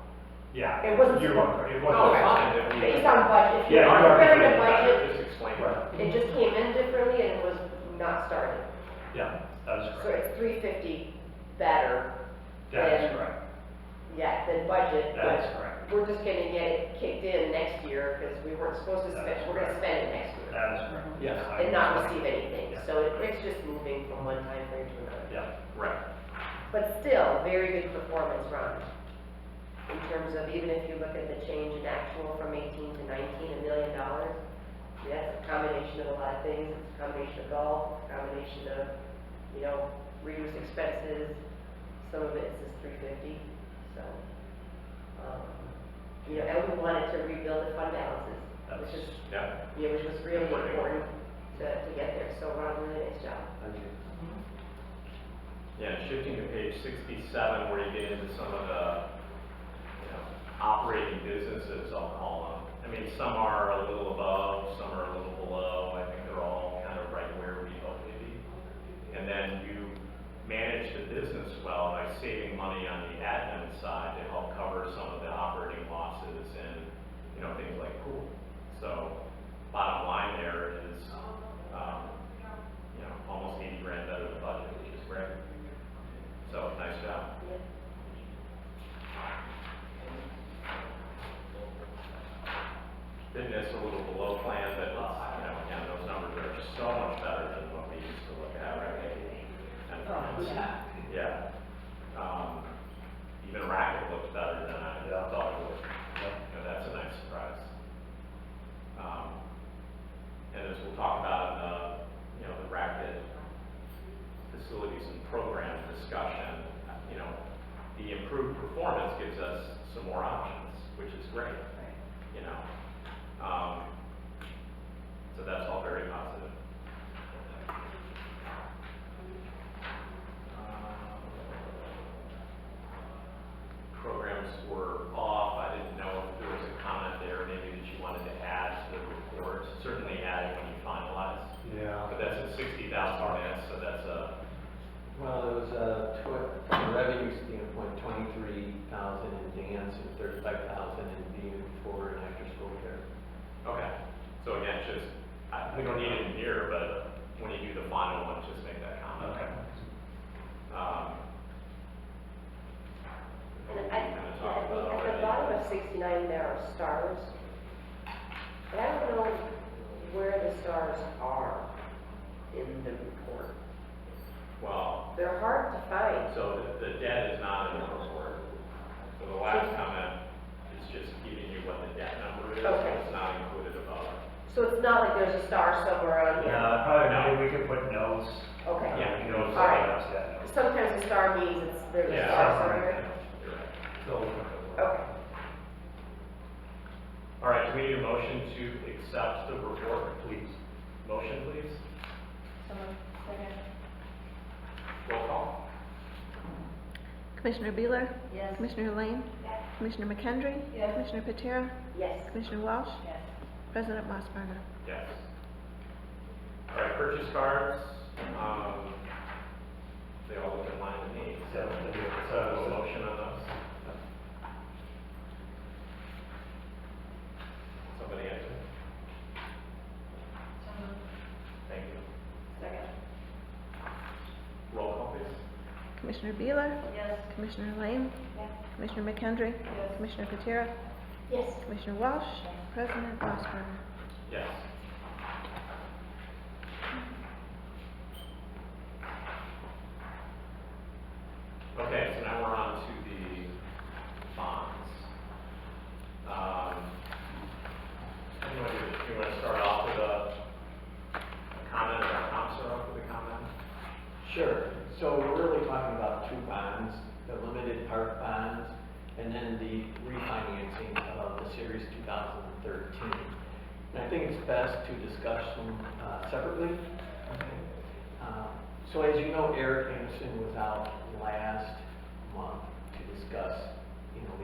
Yeah. It wasn't You supposed- were, it No, it's wasn't. fine, if we. Based on budget, if Yeah, you're you are comparing the doing budget, Just explain it. Right. it just came in differently and it was not started. Yeah, that is So correct. it's 350 better, That is then- correct. yeah, than budget, That is but correct. we're just gonna get it kicked in next year because we weren't supposed to spend, we're gonna spend it next year. That is correct. Yes. And not receive anything, Yeah. so it's just moving from one time frame to another. Yeah. Right. But still, very good performance, Ron. In terms of, even if you look at the change in actual from 18 to 19, $1 million, that's a combination of a lot of things. It's a combination of golf, it's a combination of, you know, reduced expenses. Some of it is 350, so, you know, and we wanted to rebuild the fund balances, which is, Yeah. you know, which was really important to get there. So Ron, really nice job. Thank you. Yeah, shifting to page 67, where you get into some of the, you know, operating businesses, I'll call them. I mean, some are a little above, some are a little below. I think they're all kind of right where we hope they be. And then you manage the business well by saving money on the admin side to help cover some of the operating losses and, you know, things like pool. So bottom line there is, you know, almost 80 grand better than budget, which is great. So, nice job. Fitness a little below plan, but it's, you know, again, those numbers are so much better than what we used to look at, right? And yeah. Even racket looks better than I thought it would. You know, that's a nice surprise. And as we'll talk about in the, you know, the racket facilities and program discussion, you know, the improved performance gives us some more options, which is great, you know. So that's all very positive. Programs were off. I didn't know if there was a comment there maybe that you wanted to add to the report. Certainly add it when you finalize. Yeah. But that's at 60,000 minutes, so that's a, Well, it was from a revenue standpoint, 23,000 in dance and 35,000 in being for and after school care. okay. So again, just, we don't need it in here, but when you do the final one, just make that comment. Okay. And we I kind of think talked about at the already. bottom of 69, there are stars. But I don't know where the stars are in the report. Well, They're hard to find. so the debt is not in the report. So the last comment is just giving you what the debt number is, Okay. it's not included above. So it's not like there's a star somewhere on here. Yeah, probably maybe we could put notes. Okay. Yeah. You know, All right. notes, yeah, notes. Sometimes a star means there's a Yeah, star somewhere. somewhere. You're right. So we'll put it. Okay. All right, do we need a motion to accept the report? Please. Motion, please. Second. Roll call. Commissioner Beeler? Yes. Commissioner Lane? Yes. Commissioner McKendry? Yes. Commissioner Patera? Yes. Commissioner Walsh? Yes. President Mossberger? Yes. All right, purchase cards, they all look in line to me, so, a motion on those? Somebody answer? Thank you. Second. Roll call, please. Commissioner Beeler? Yes. Commissioner Lane? Yes. Commissioner McKendry? Yes. Commissioner Patera? Yes. Commissioner Walsh? President Mossberger? Yes. Okay, so now we're on to the bonds. You want to start off with a comment, or our comments start off with a comment? Sure. So we're really talking about two bonds, the limited park bonds, and then the refinancing of the Series 2013. And I think it's best to discuss them separately. Okay. So as you know, Eric Anderson was out last month to discuss,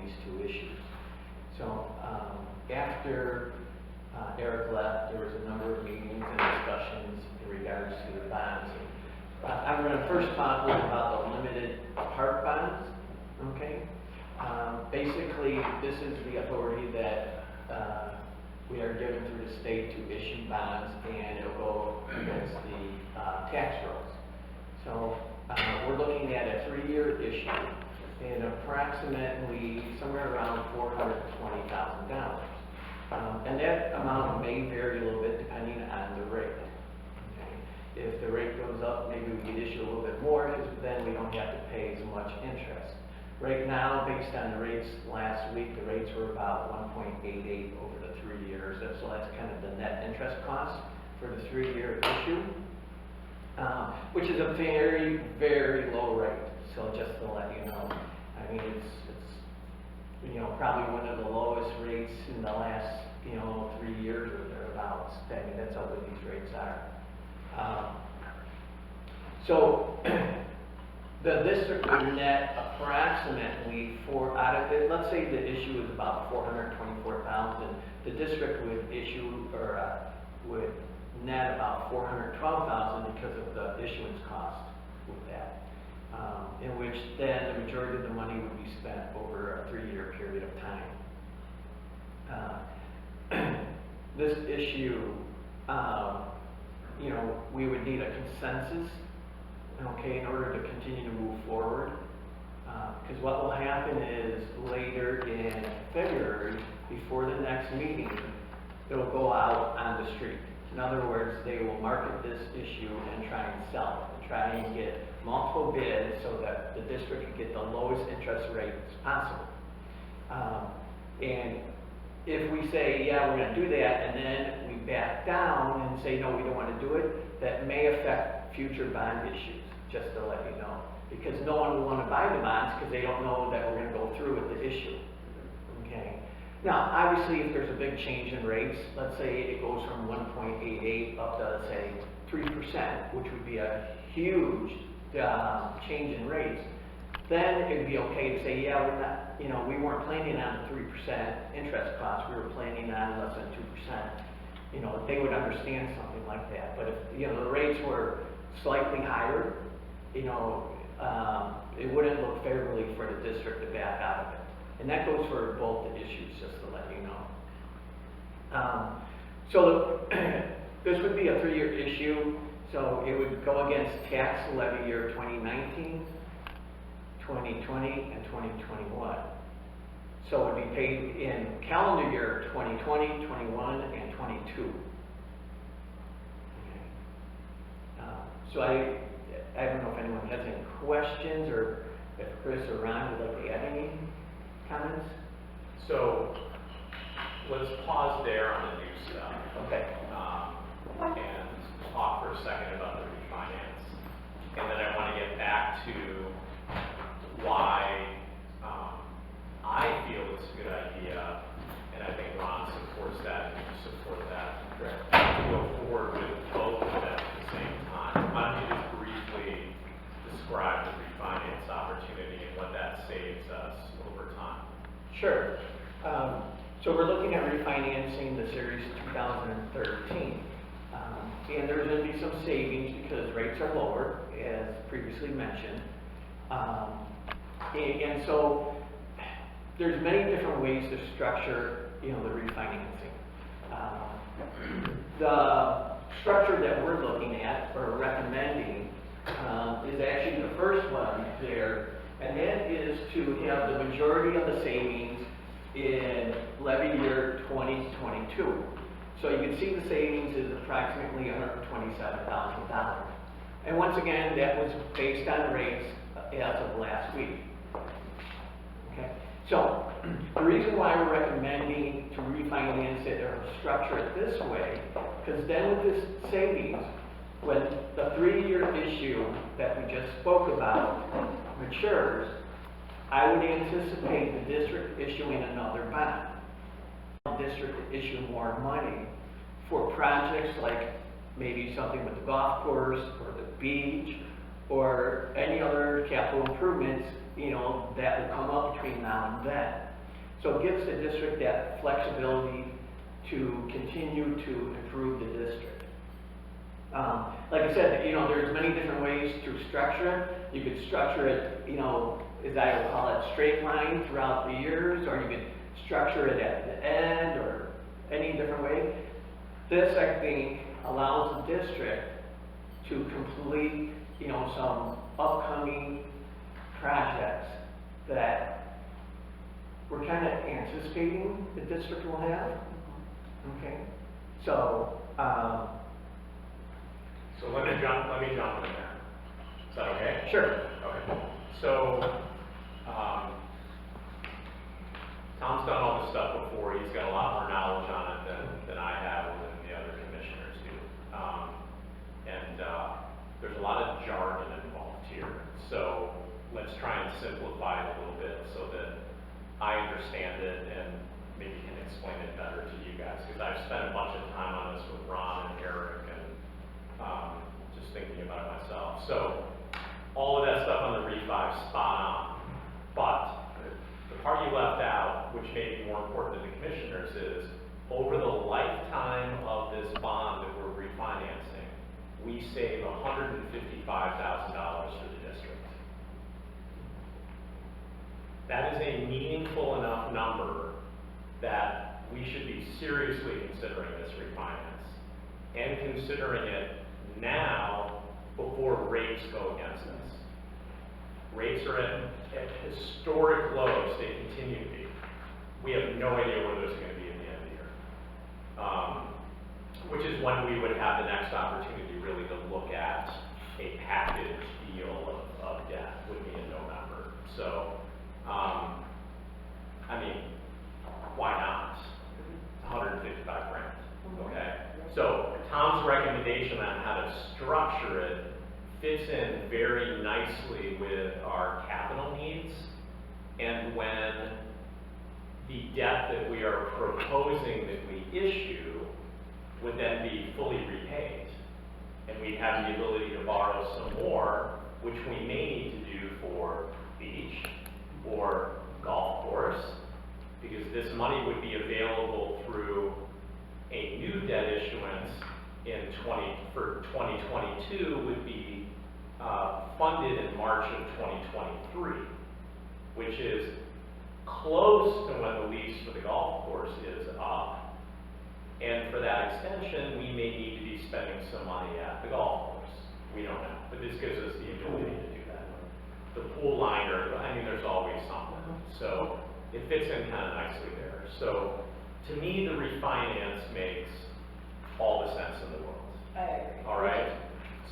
these two issues. So after Eric left, there was a number of meetings and discussions in regards to the bonds. I'm going to first talk a little about the limited park bonds. Okay. Basically, this is the authority that we are given through the state to issue bonds, and it'll go against the tax rolls. So we're looking at a 3-year issue and approximately somewhere around $420,000. And that amount may vary a little bit depending on the rate. Okay? If the rate goes up, maybe we can issue a little bit more, because then we don't have to pay as much interest. Right now, based on the rates last week, the rates were about 1.88 over the 3 years. So that's kind of the net interest cost for the 3-year issue, which is a very, very low rate. So just to let you know, I mean, it's probably one of the lowest rates in the last 3 years or thereabouts. I mean, that's how good these rates are. So the district would net approximately let's say the issue is about $424,000. The district would issue would net about $412,000 because of the issuance cost with that. In which then the majority of the money would be spent over a 3-year period of time. This issue, we would need a consensus, okay, in order to continue to move forward. Because what will happen is later in February, before the next meeting, it'll go out on the street. In other words, they will market this issue and try and sell it, and try and get multiple bids so that the district can get the lowest interest rates possible. And if we say, yeah, we're going to do that, and then we back down and say, no, we don't want to do it, that may affect future bond issues, just to let you know. Because no one will want to buy the bonds because they don't know that we're going to go through with the issue. Okay. Now, obviously, if there's a big change in rates, let's say it goes from 1.88 up to, say, 3%, which would be a huge change in rates, then it'd be okay to say, yeah, we're not, we weren't planning on 3% interest cost, we were planning on less than 2%. They would understand something like that. But if, the rates were slightly higher, it wouldn't look favorably for the district to back out of it. And that goes for both the issues, just to let you know. So this would be a 3-year issue. So it would go against tax levy year 2019, 2020, and 2021. So it would be paid in calendar year 2020, 21, and 22. Okay. So I don't know if anyone has any questions, or if Chris or Ron would like to add any comments? So let's pause there on the new stuff. Okay. And talk for a second about the refinance. And then I want to get back to why I feel it's a good idea, and I think Ron supports that, and you support that, to go forward with both of them at the same time. Why don't you just briefly describe the refinance opportunity and what that saves us over time? Sure. So we're looking at refinancing the series 2013. And there's going to be some savings because rates are lower, as previously mentioned. And so there's many different ways to structure, the refinancing. The structure that we're looking at or recommending is actually the first one there, and that is to have the majority of the savings in levy year 2022. So you can see the savings is approximately $127,000. And once again, that was based on rates as of last week. Okay. So the reason why we're recommending to refinance it or structure it this way, because then with this savings, when the 3-year issue that we just spoke about matures, I would anticipate the district issuing another bond. The district to issue more money for projects like maybe something with the golf course or the beach or any other capital improvements, you know, that will come up between now and then. So it gives the district that flexibility to continue to improve the district. Like I said, you know, there's many different ways to structure it. You could structure it, you know, as I would call it, straight line throughout the years, or you could structure it at the end, or any different way. This, I think, allows the district to complete, you know, some upcoming projects that we're kind of anticipating the district will have. Okay, so, So let me jump in there. Is that okay? sure. Okay. So, Tom's done all this stuff before. He's got a lot more knowledge on it than I have and than the other commissioners do. There's a lot of jargon involved here. So let's try and simplify it a little bit so that I understand it and maybe can explain it better to you guys. Because I've spent a bunch of time on this with Ron and Eric and just thinking about it myself. So all of that stuff on the refi is spot on. But the part you left out, which may be more important to the commissioners, is over the lifetime of this bond that we're refinancing, we save $155,000 for the district. That is a meaningful enough number that we should be seriously considering this refinance and considering it now before rates go against us. Rates are at historic lows, they continue to be. We have no idea where those are going to be at the end of the year. Which is when we would have the next opportunity really to look at a package deal of debt, would be in November. So, I mean, why not? $155 grand, okay? So Tom's recommendation on how to structure it fits in very nicely with our capital needs, and when the debt that we are proposing that we issue would then be fully repaid. And we have the ability to borrow some more, which we may need to do for beach or golf course, because this money would be available through a new debt issuance for 2022 would be funded in March of 2023, which is close to when the lease for the golf course is up. And for that extension, we may need to be spending some money at the golf course. We don't know, but this gives us the ability to do that. The pool liner, I mean, there's always something. So it fits in kind of nicely there. So to me, the refinance makes all the sense in the world. I agree. All right?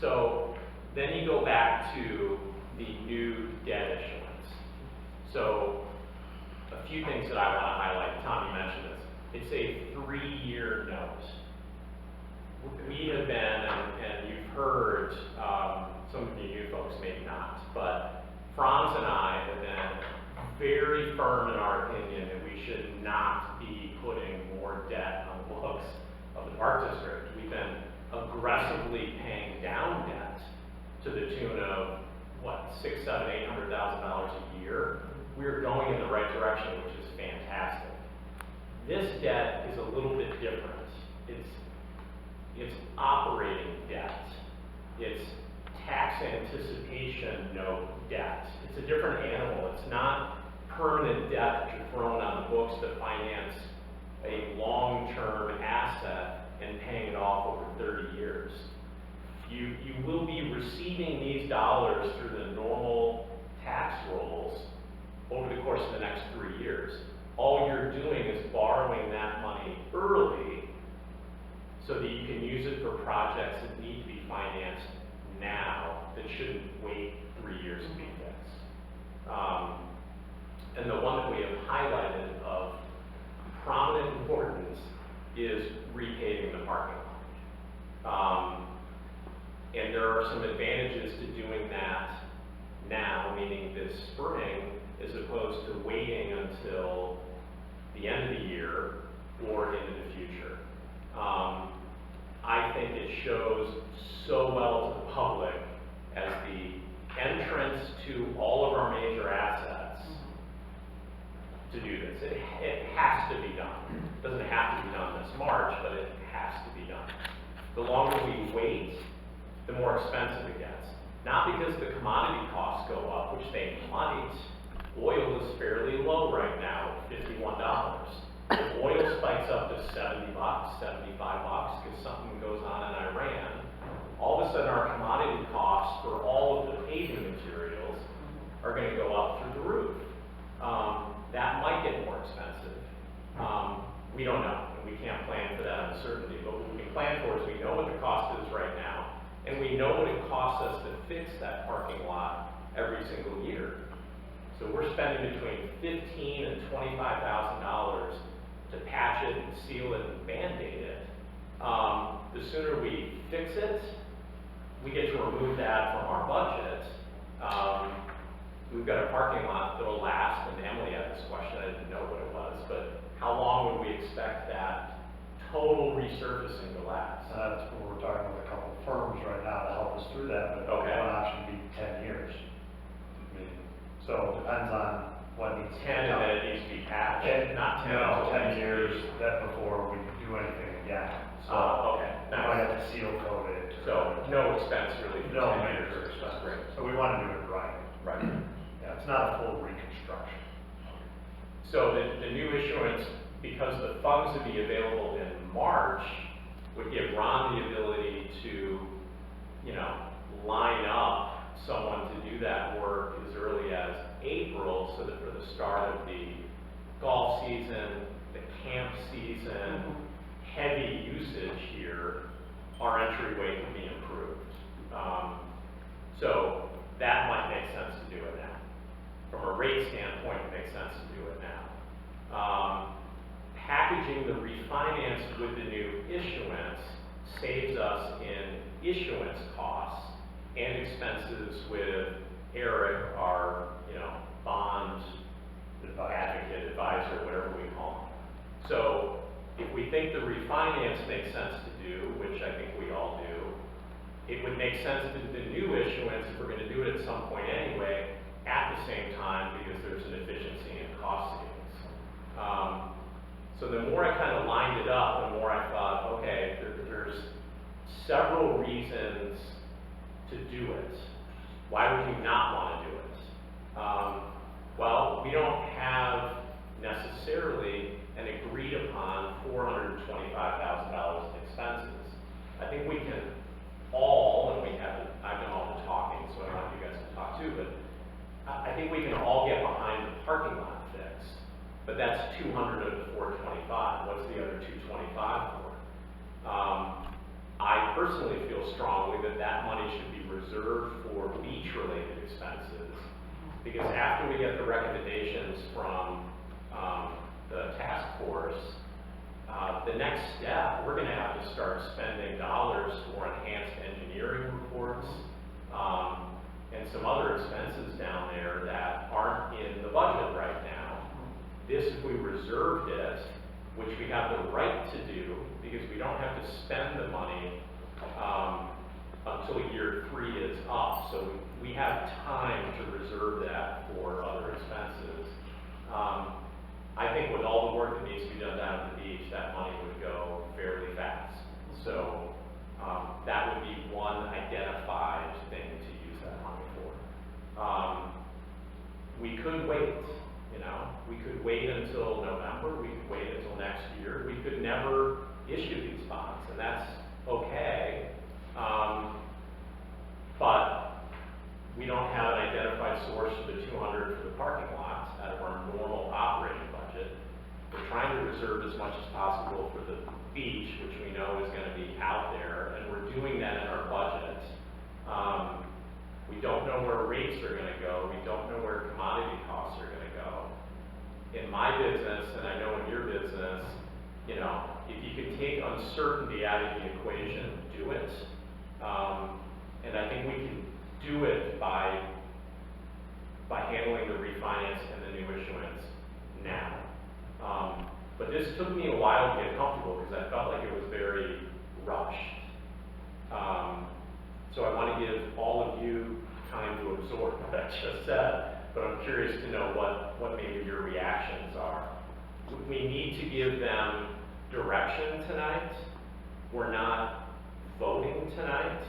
So then you go back to the new debt issuance. So a few things that I want to highlight. Tom, you mentioned this. It's a 3-year note. We have been, and you've heard, some of you new folks maybe not, but Franz and I have been very firm in our opinion that we should not be putting more debt on the books of the Park District. We've been aggressively paying down debt to the tune of, what, $600,000, $700,000, $800,000 a year. We're going in the right direction, which is fantastic. This debt is a little bit different. It's operating debt. It's tax anticipation note debt. It's a different animal. It's not permanent debt that you're throwing on the books to finance a long-term asset and paying it off over 30 years. You will be receiving these dollars through the normal tax rolls over the course of the next 3 years. All you're doing is borrowing that money early so that you can use it for projects that need to be financed now that shouldn't wait 3 years to be fixed. And the one that we have highlighted of prominent importance is repaving the parking lot. And there are some advantages to doing that now, meaning this spring, as opposed to waiting until the end of the year or into the future. shows so well to the public as the entrance to all of our major assets to do this. It has to be done. It doesn't have to be done this March, but it has to be done. The longer we wait, the more expensive it gets. Not because the commodity costs go up, which they might. Oil is fairly low right now at $51. If oil spikes up to $70, $75 because something goes on in Iran, all of a sudden our commodity costs for all of the paving materials are going to go up through the roof. That might get more expensive. We don't know, and we can't plan for that uncertainty, but what we can plan for is we know what the cost is right now, and we know what it costs us to fix that parking lot every single year. So we're spending between $15,000 and $25,000 to patch it and seal it and Band-Aid it. The sooner we fix it, we get to remove that from our budget. We've got a parking lot that'll last, and Emily had this question, I didn't know what it was, but how long would we expect that total resurfacing to last? That's what we're talking with a couple of firms right now to help us through that, but Okay. one option would be 10 years. I mean, so it depends on what needs to be 10 and done. then it needs to be patched, not 10 No, until 10 next years, that before we do anything again. So Okay, we might nice. have to seal coat it. So no expense really for No 10 years major or expense. Great. So we want to do it right. Right. Yeah, it's not a full reconstruction. So the new issuance, because the funds would be available in March, would give Ron the ability to, line up someone to do that work as early as April, so that for the start of the golf season, the camp season, heavy usage here, our entryway can be improved. So that might make sense to do it now. From a rate standpoint, it makes sense to do it now. Packaging the refinance with the new issuance saves us in issuance costs and expenses with Eric, our, bond advocate, advisor, whatever we call him. So if we think the refinance makes sense to do, which I think we all do, it would make sense to do the new issuance, if we're going to do it at some point anyway, at the same time, because there's an efficiency and cost savings. So the more I kind of lined it up, the more I thought, okay, there's several reasons to do it. Why would you not want to do it? Well, we don't have necessarily an agreed upon $425,000 in expenses. I think we can all, and I've done all the talking, so I don't know if you guys can talk too, but I think we can all get behind the parking lot fix. But that's 200 of the 425. What's the other 225 for? I personally feel strongly that that money should be reserved for beach-related expenses, because after we get the recommendations from the task force, the next step, we're going to have to start spending dollars for enhanced engineering reports and some other expenses down there that aren't in the budget right now. This, if we reserved it, which we have the right to do, because we don't have to spend the money until year 3 is up. So we have time to reserve that for other expenses. I think with all the work that needs to be done down at the beach, that money would go fairly fast. So that would be one identified thing to use that money for. We could wait. We could wait until November, we could wait until next year, we could never issue these bonds, and that's okay. But we don't have an identified source for the 200 for the parking lots out of our normal operating budget. We're trying to reserve as much as possible for the beach, which we know is going to be out there, and we're doing that in our budget. We don't know where rates are going to go, we don't know where commodity costs are going to go. In my business, and I know in your business, if you could take uncertainty out of the equation, do it. And I think we can do it by handling the refinance and the new issuance now. But this took me a while to get comfortable because I felt like it was very rushed. So I want to give all of you time to absorb what I just said, but I'm curious to know what maybe your reactions are. We need to give them direction tonight. We're not voting tonight.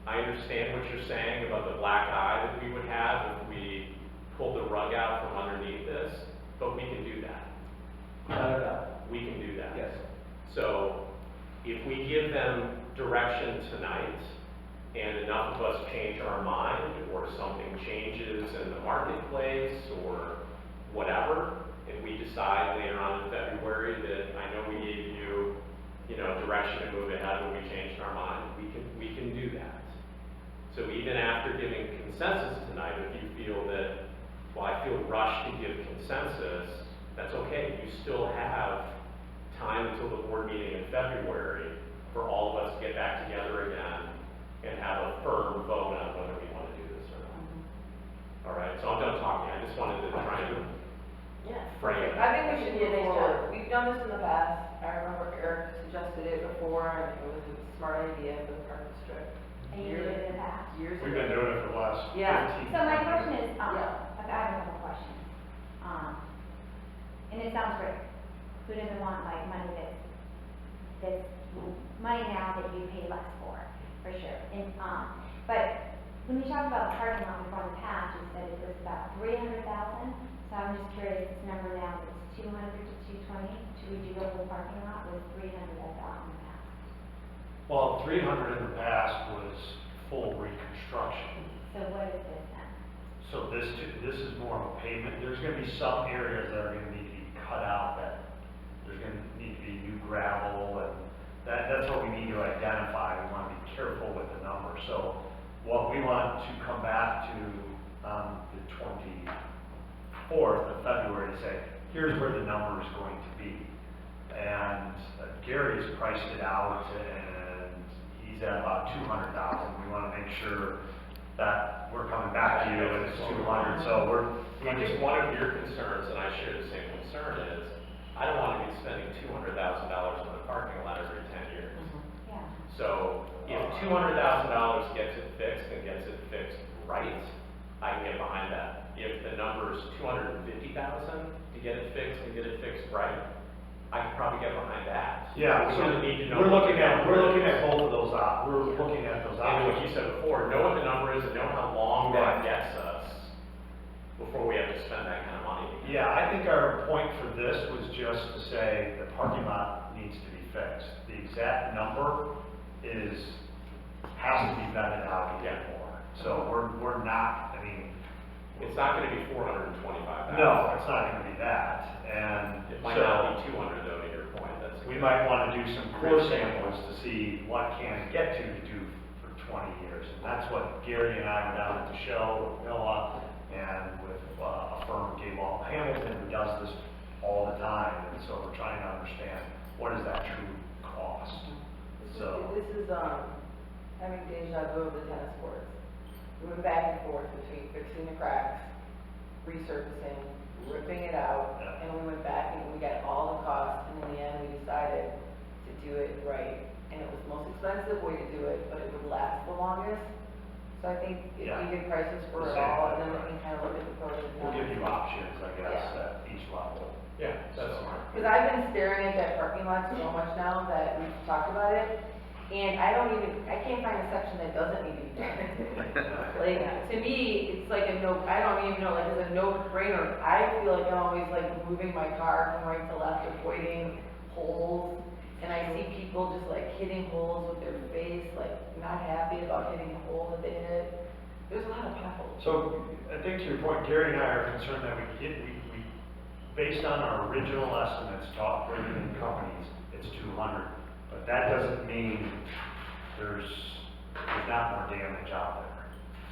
I understand what you're saying about the black eye that we would have if we pulled the rug out from underneath this, but we can do that. Without a doubt. We can do that. Yes. So if we give them direction tonight, and enough of us change our mind, or something changes in the marketplace, or whatever, if we decide later on in February that I know we gave you, direction to move ahead when we changed our mind, we can do that. So even after giving consensus tonight, if you feel that, well, I feel rushed to give consensus, that's okay. You still have time until the board meeting in February for all of us to get back together again and have a firm vote on whether we want to do this or not. All right, so I'm done talking. I just wanted to try to Yeah. frame it. I think we should You did a move nice forward. job. We've done this in the past. I remember Eric suggested it before, and it was a smart idea for the park district. And you did it in the past. Years ago. We've been doing it for the last 15. Yeah. So my question is, Yeah. I have a couple questions. And it sounds great. Who doesn't want like money that's money now that you pay less for sure. And, but when you talk about parking lot before in the past, you said it was about 300,000. So I'm just curious, this number now is 200 to 220 to redo the whole parking lot was 300 I thought in the past. Well, 300 in the past was full reconstruction. So what is this then? So this is more of a pavement. There's gonna be some areas that are gonna need to be cut out, that there's gonna need to be new gravel, and that's what we need to identify. We wanna be careful with the number. So what we want to come back to the 24th of February to say, here's where the number is going to be. And Gary's priced it out, and he's at about 200,000. We wanna make sure that we're coming back to you and it's 200, so I think one of your concerns, and I share the same concern, is I don't want to be spending $200,000 on a parking lot every 10 years. Yeah. So if $200,000 gets it fixed and gets it fixed right, I can get behind that. If the number is $250,000 to get it fixed and get it fixed right, I can probably get behind that. Yeah, We're so gonna need to know we're what looking the at number is. both of those we're looking at those And what options. you said before, know what the number is and know how long Right. that gets us before we have to spend that kind of money. Yeah, I think our point for this was just to say the parking lot needs to be fixed. The exact number has to be vetted out again more. So we're not, It's not gonna be 425,000. no, it's not gonna be that. And It might so not be 200 though, to your point, that's. we might want to do some core samples to see what can it get to do for 20 years. And that's what Gary and I were down at the show with Noah and with a firm, Gable Hamilton, who does this all the time. And so we're trying to understand what is that true cost. So, This is, having deja vu of the tennis courts. We went back and forth between fixing the cracks, resurfacing, ripping it out, Yeah. and we went back and we got all the costs, and in the end, we decided to do it right. And it was the most expensive way to do it, but it would last the longest. So I think if Yeah. we get prices for The it same all, thing, and then we right. can kind of look at the pros and cons. we'll give you options, I guess, Yeah. at each level. Yeah, that's smart. Because I've been staring at that parking lot so much now that we've talked about it, and I can't find a section that doesn't need to be done. Like, to me, it's like I don't even know, like, it's a no-brainer. I feel like I'm always like moving my car from right to left, avoiding holes, and I see people just like hitting holes with their face, like, not happy about hitting the hole that they hit. There's a lot of potholes. So I think to your point, Gary and I are concerned that we based on our original estimates, talk bringing companies, it's 200. But that doesn't mean there's not more damage out there.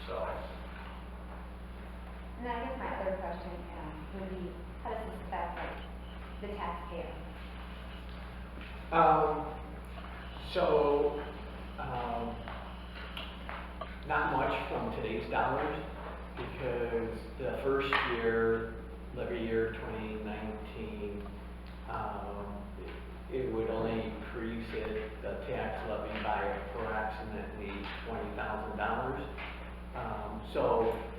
So, And I guess my other question would be, how does this affect like the taxpayer? Not much from today's dollars, because the first year, levy year 2019, it would only increase the tax levy by approximately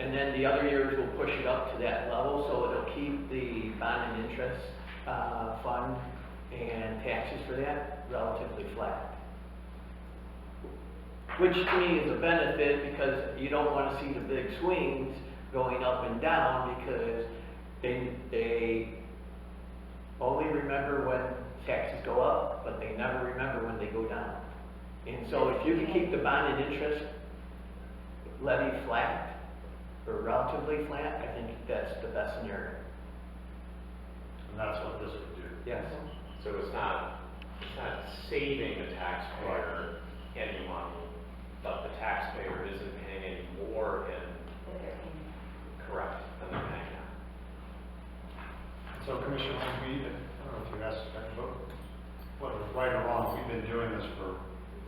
and then the other years we'll push it up to that level, so it'll keep the bond and interest, fund and taxes for that relatively flat. Which to me is a benefit, because you don't wanna see the big swings going up and down, because they only remember when taxes go up, but they never remember when they go down. And so if you can keep the bond and interest levy flat, or relatively flat, I think that's the best scenario. And that's what this would do. Yes. So it's not saving the taxpayer any money, but the taxpayer isn't paying any more in, correct, than they're paying now. So Commissioner, I don't know if you asked that vote, whether right or wrong, we've been doing this for,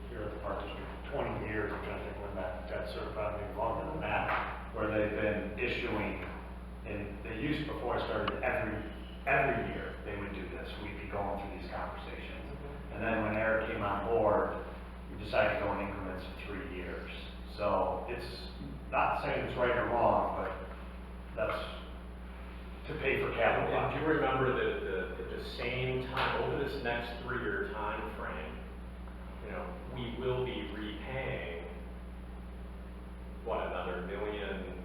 here at the Park District, 20 years, I'm trying to think when that got certified, maybe longer than that, where they've been issuing, and they used, before I started, every year they would do this, we'd be going through these conversations. And then when Eric came on board, we decided to go in increments of 3 years. So it's not saying it's right or wrong, but that's to pay for capital. And do you remember that at the same time, over this next 3-year time frame, you know, we will be repaying, what, another million?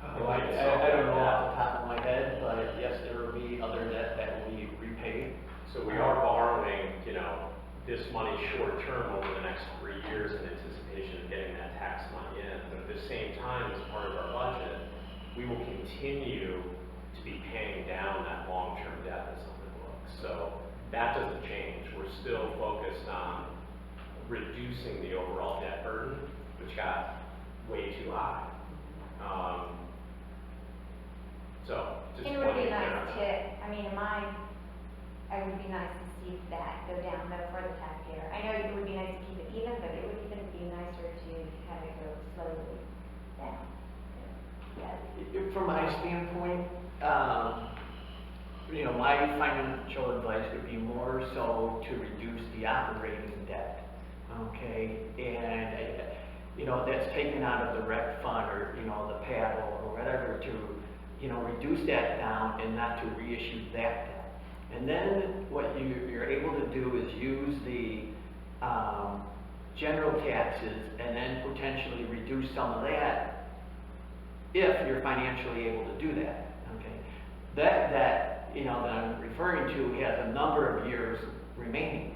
I don't know off the top of my head, but yes, there will be other debt that will be repaid. So we are borrowing, you know, this money short term over the next 3 years in anticipation of getting that tax money in. But at the same time, as part of our budget, we will continue to be paying down that long-term debt that's on the books. So that doesn't change. We're still focused on reducing the overall debt burden, which got way too high. So just It would be pointing nice out. to, I mean, it would be nice to see that go down though for the taxpayer. I know it would be nice to keep it even, but it would even be nicer to have it go slowly down. Yes. From my standpoint, you know, my financial advice would be more so to reduce the operating debt, okay? And, you know, that's taken out of the rec fund or, you know, the paddle or whatever to, you know, reduce that down and not to reissue that debt. And then what you're able to do is use the general taxes and then potentially reduce some of that if you're financially able to do that, okay? That, you know, that I'm referring to has a number of years remaining.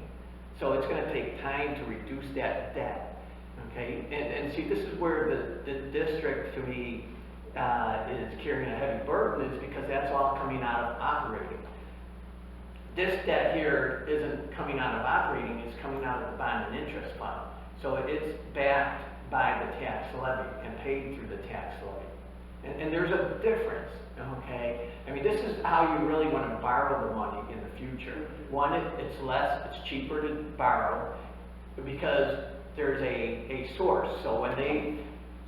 So it's gonna take time to reduce that debt, okay? And see, this is where the district, to me, is carrying a heavy burden, is because that's all coming out of operating. This debt here isn't coming out of operating, it's coming out of the bond and interest fund. So it's backed by the tax levy and paid through the tax levy. And there's a difference, okay? I mean, this is how you really want to borrow the money in the future. One, it's cheaper to borrow because there's a source. So when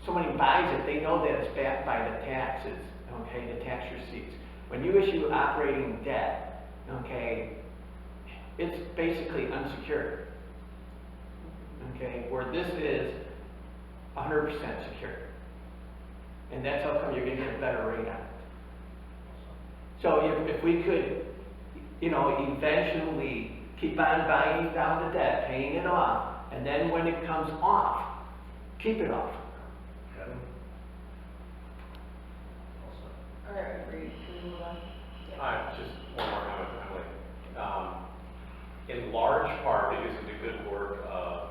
somebody buys it, they know that it's backed by the taxes, okay, the tax receipts. When you issue operating debt, okay, it's basically unsecured, okay, where this is 100% secured. And that's how come you're gonna get a better rate on it. So if we could, you know, eventually keep on buying down the debt, paying it off, and then when it comes off, keep it off. Kevin? All right, can we move on? Just one more comment, Emily. In large part, because of the good work of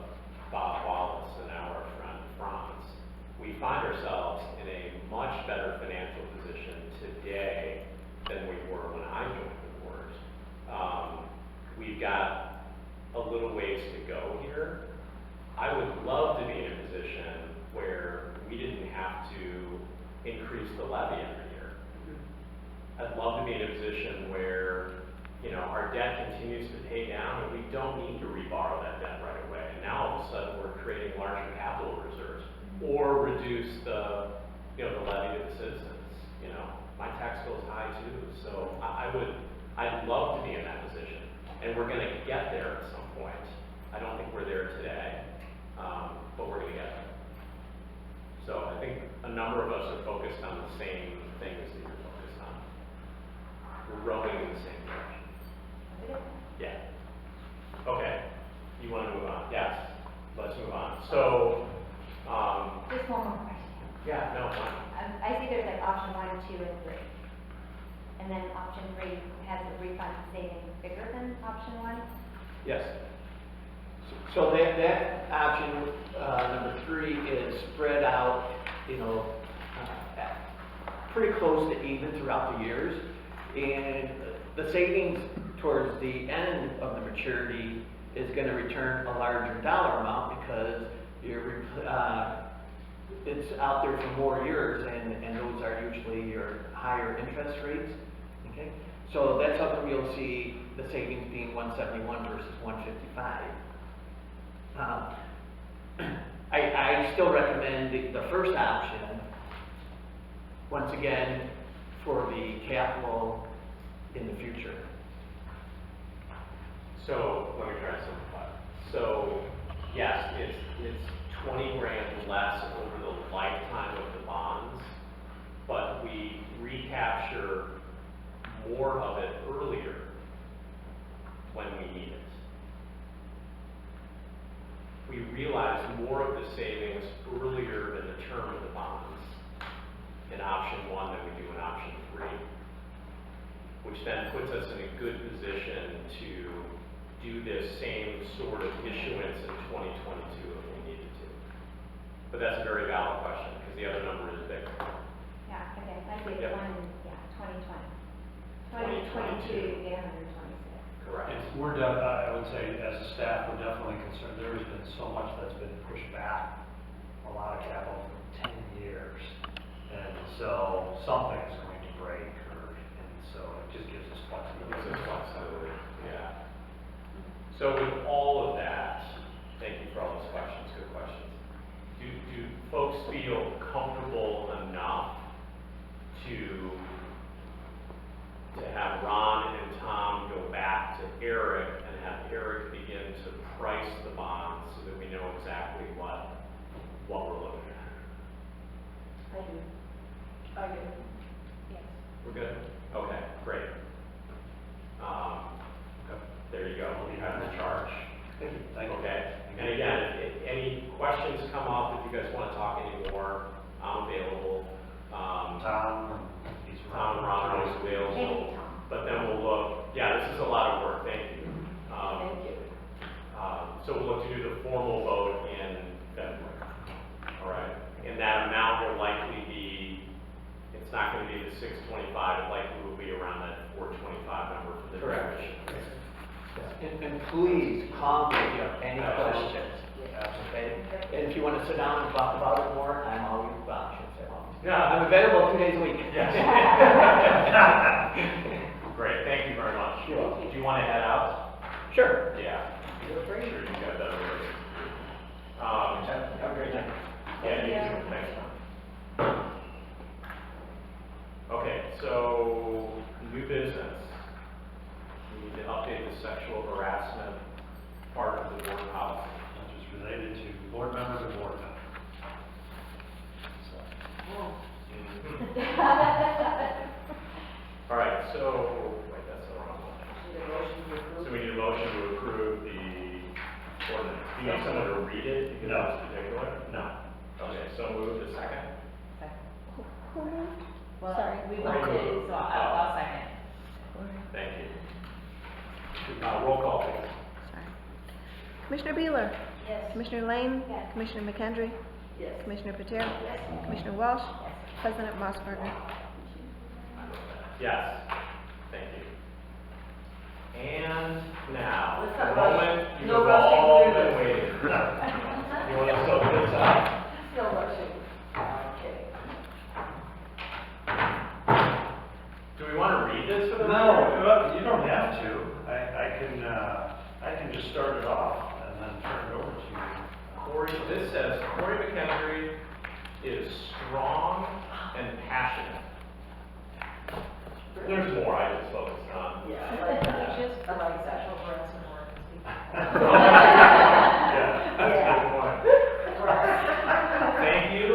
Bob Wallace and our friend Franz, we find ourselves in a much better financial position today than we were when I joined the board. We've got a little ways to go here. I would love to be in a position where we didn't have to increase the levy every year. I'd love to be in a position where, you know, our debt continues to pay down and we don't need to reborrow that debt right away. And now all of a sudden we're creating larger capital reserves or reduce the, you know, the levy to the citizens. You know, my tax bill is high too, so I'd love to be in that position. And we're gonna get there at some point. I don't think we're there today, but we're gonna get there. So I think a number of us are focused on the same things that you're focused on. We're rowing in the same direction. Yeah. Okay. You want to move on? Yes. Let's move on. So, Just one more question. yeah, no, fine. I see there's like option 1, 2, and 3. And then option 3 has a refund saving bigger than option 1. Yes. So that option, number 3 is spread out, you know, pretty close to even throughout the years. And the savings towards the end of the maturity is gonna return a larger dollar amount because you're, it's out there for more years and those are usually your higher interest rates, okay? So that's something you'll see the savings being 171 versus 155. I still recommend the first option, once again, for the capital in the future. So let me try to simplify. So yes, it's 20 grand less over the lifetime of the bonds, but we recapture more of it earlier when we need it. We realize more of the savings earlier in the term of the bonds in option 1 than we do in option 3, which then puts us in a good position to do this same sort of issuance in 2022 if we needed to. But that's a very valid question because the other number is bigger. Yeah, okay, I see Yep. 2020. 2022, 2022. 826. Correct. I would say, as a staff, we're definitely concerned, there has been so much that's been pushed back, a lot of capital for 10 years. And so something's going to break, and so it just gives us flexibility. Yeah. So with all of that, thank you for all those questions, good questions. Do folks feel comfortable enough to have Ron and Tom go back to Eric and have Eric begin to price the bonds so that we know exactly what we're looking at? I do. I do. Yes. We're good? Okay, great. There you go, you have the charge. Thank you. Okay, and again, if any questions come up, if you guys want to talk anymore, I'm available. Tom, he's Tom and Ron are always Thank you, available. Tom. But then we'll look, yeah, this is a lot of work, thank you. Thank you. So we'll look to do the formal vote in February. All right, and that amount will likely be, it's not going to be the 625, it likely will be around that 425 number for the Correct. duration. And please call me if you have any Absolutely. questions. Okay? And if you want to sit down and talk about it more, I'm always, well, I shouldn't say always. I'm available 2 days a week. Yes. Great, thank you very much. You're welcome. Do you want to head out? Sure. Yeah. Sure, you got that over. Have a great night. Yeah, you too, thanks. Okay, so, new business. We need to update the sexual harassment part of the board policy. Which is related to board members and board members. All right, so, wait, that's the wrong one. So we need a motion to approve the ordinance. Do you need someone to read it because No. it's particular? No. Okay, so moved, a second? Who moved? Well, Sorry. we voted, so I'll second. Thank you. Roll call, please. Sorry. Commissioner Beeler? Yes. Commissioner Lane? Yes. Commissioner McKendry? Yes. Commissioner Patera? Commissioner Walsh? President Mossberger? Yes, thank you. And now, Let's the not rush. moment you've No rushing all through been this. waiting for. You want to soak this up? Still rushing. Okay. Do we want to read this for the No, record? well, you don't have to. I can just start it off and then turn it over to you. This says, Corey McKendry is strong and passionate. There's more I just focused on. Yeah, I like sexual harassment more. Yeah, that's a good point. Thank you,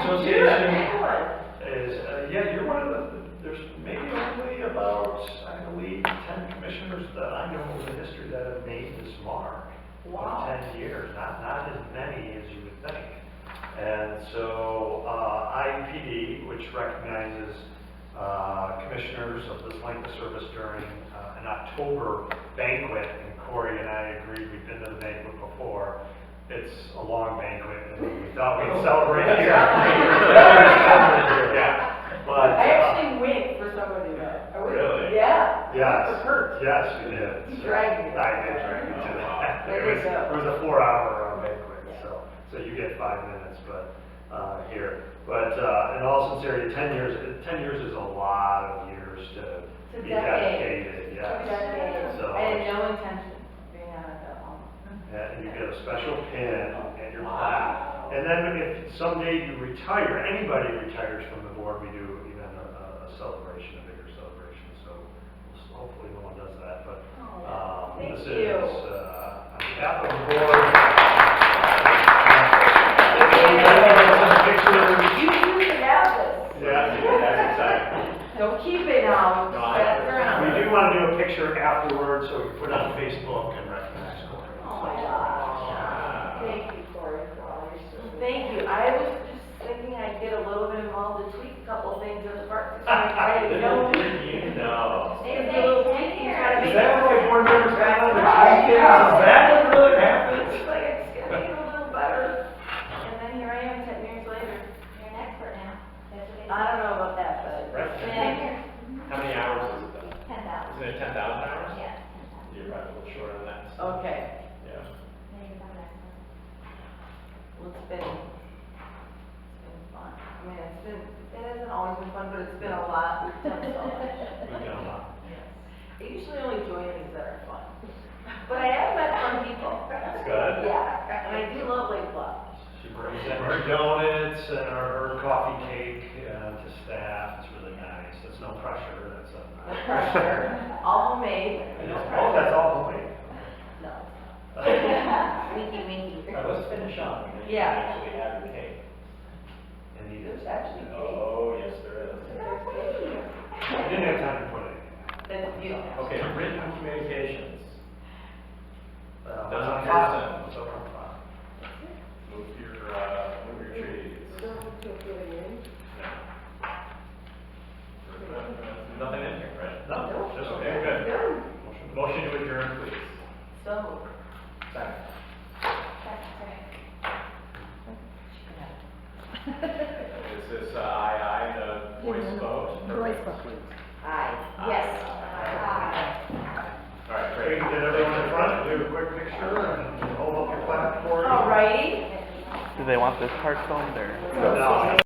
Association Anyone? is, yeah, you're one of the, there's maybe only about, I believe, 10 commissioners that I know in the history that have made this mark Wow. of 10 years, not as many as you would think. And so, IPD, which recognizes commissioners of this length of service during an October banquet, and Corey and I agreed, we've been to the banquet before. It's a long banquet, and we thought we'd celebrate here. Yeah, but. I actually went for somebody that. Really? Yeah. Yes, For Kurt. yes, you did. You dragged me. I did drag you to that. There It you was go. a 4-hour banquet, Yeah. so you get 5 minutes, but, here. But, in all sincerity, 10 years is a lot of years to It's a be decade. dedicated, yes. Decade. So- I had no intention of being on it that long. And you get a special pin and your plaque. And then if someday you retire, anybody retires from the board, we do even a celebration, a bigger celebration. So hopefully no one does that, but, Thank this you. is, on behalf of the board. Some pictures. You can have this. Yeah, That's exciting. Don't keep it now. No, Pass it around. we do want to do a picture afterwards, so we can put it on Facebook and recognize Corey. Oh my gosh. Thank you, Corey, for all your service. Thank you. I was just thinking I'd get a little bit involved to tweak a couple things at the park. I didn't know. You know. It's a little tweaking, trying to Is make that what board members got on the Right. tweet? Is that what really happens? It's like it's gonna make it a little better. And then here I am 10 years later. You're an expert now. That's what they say. I don't know about that, but Right. it's 10 been, years. How many hours is it then? 10,000. Isn't it 10,000 hours? Yes, 10,000. You're probably a little short on that. so, okay. Yeah. Then you become an expert. Well, it's been fun. I mean, it hasn't always been fun, but it's been a lot. We've done so much. We've done a lot. I usually only join things that are fun. But I have met fun people. That's good. Yeah, and I do love Lake Bluff. She brings in her donuts and her coffee cake to staff. It's really nice. There's no pressure. That's No pressure. All homemade. No Oh, pressure. that's all homemade. No. Winky, winky. All right, let's finish on. Yeah. Actually have your cake. And eat There's it. actually cake. Oh, yes, there is. I didn't have time to put it in. That's beautiful. Okay, written communications. What's Done on in file? person. What's on file? Move your trees. Nothing in here, right? No, just Okay, good. Motion to adjourn, please. So. Second. That's right. Is this aye, the voice vote? Voice vote. Aye. Yes. All right, Great. great. Get everyone in front, do a quick picture, and hold up your plaque for you. Alrighty. Do they want this part filmed or? No.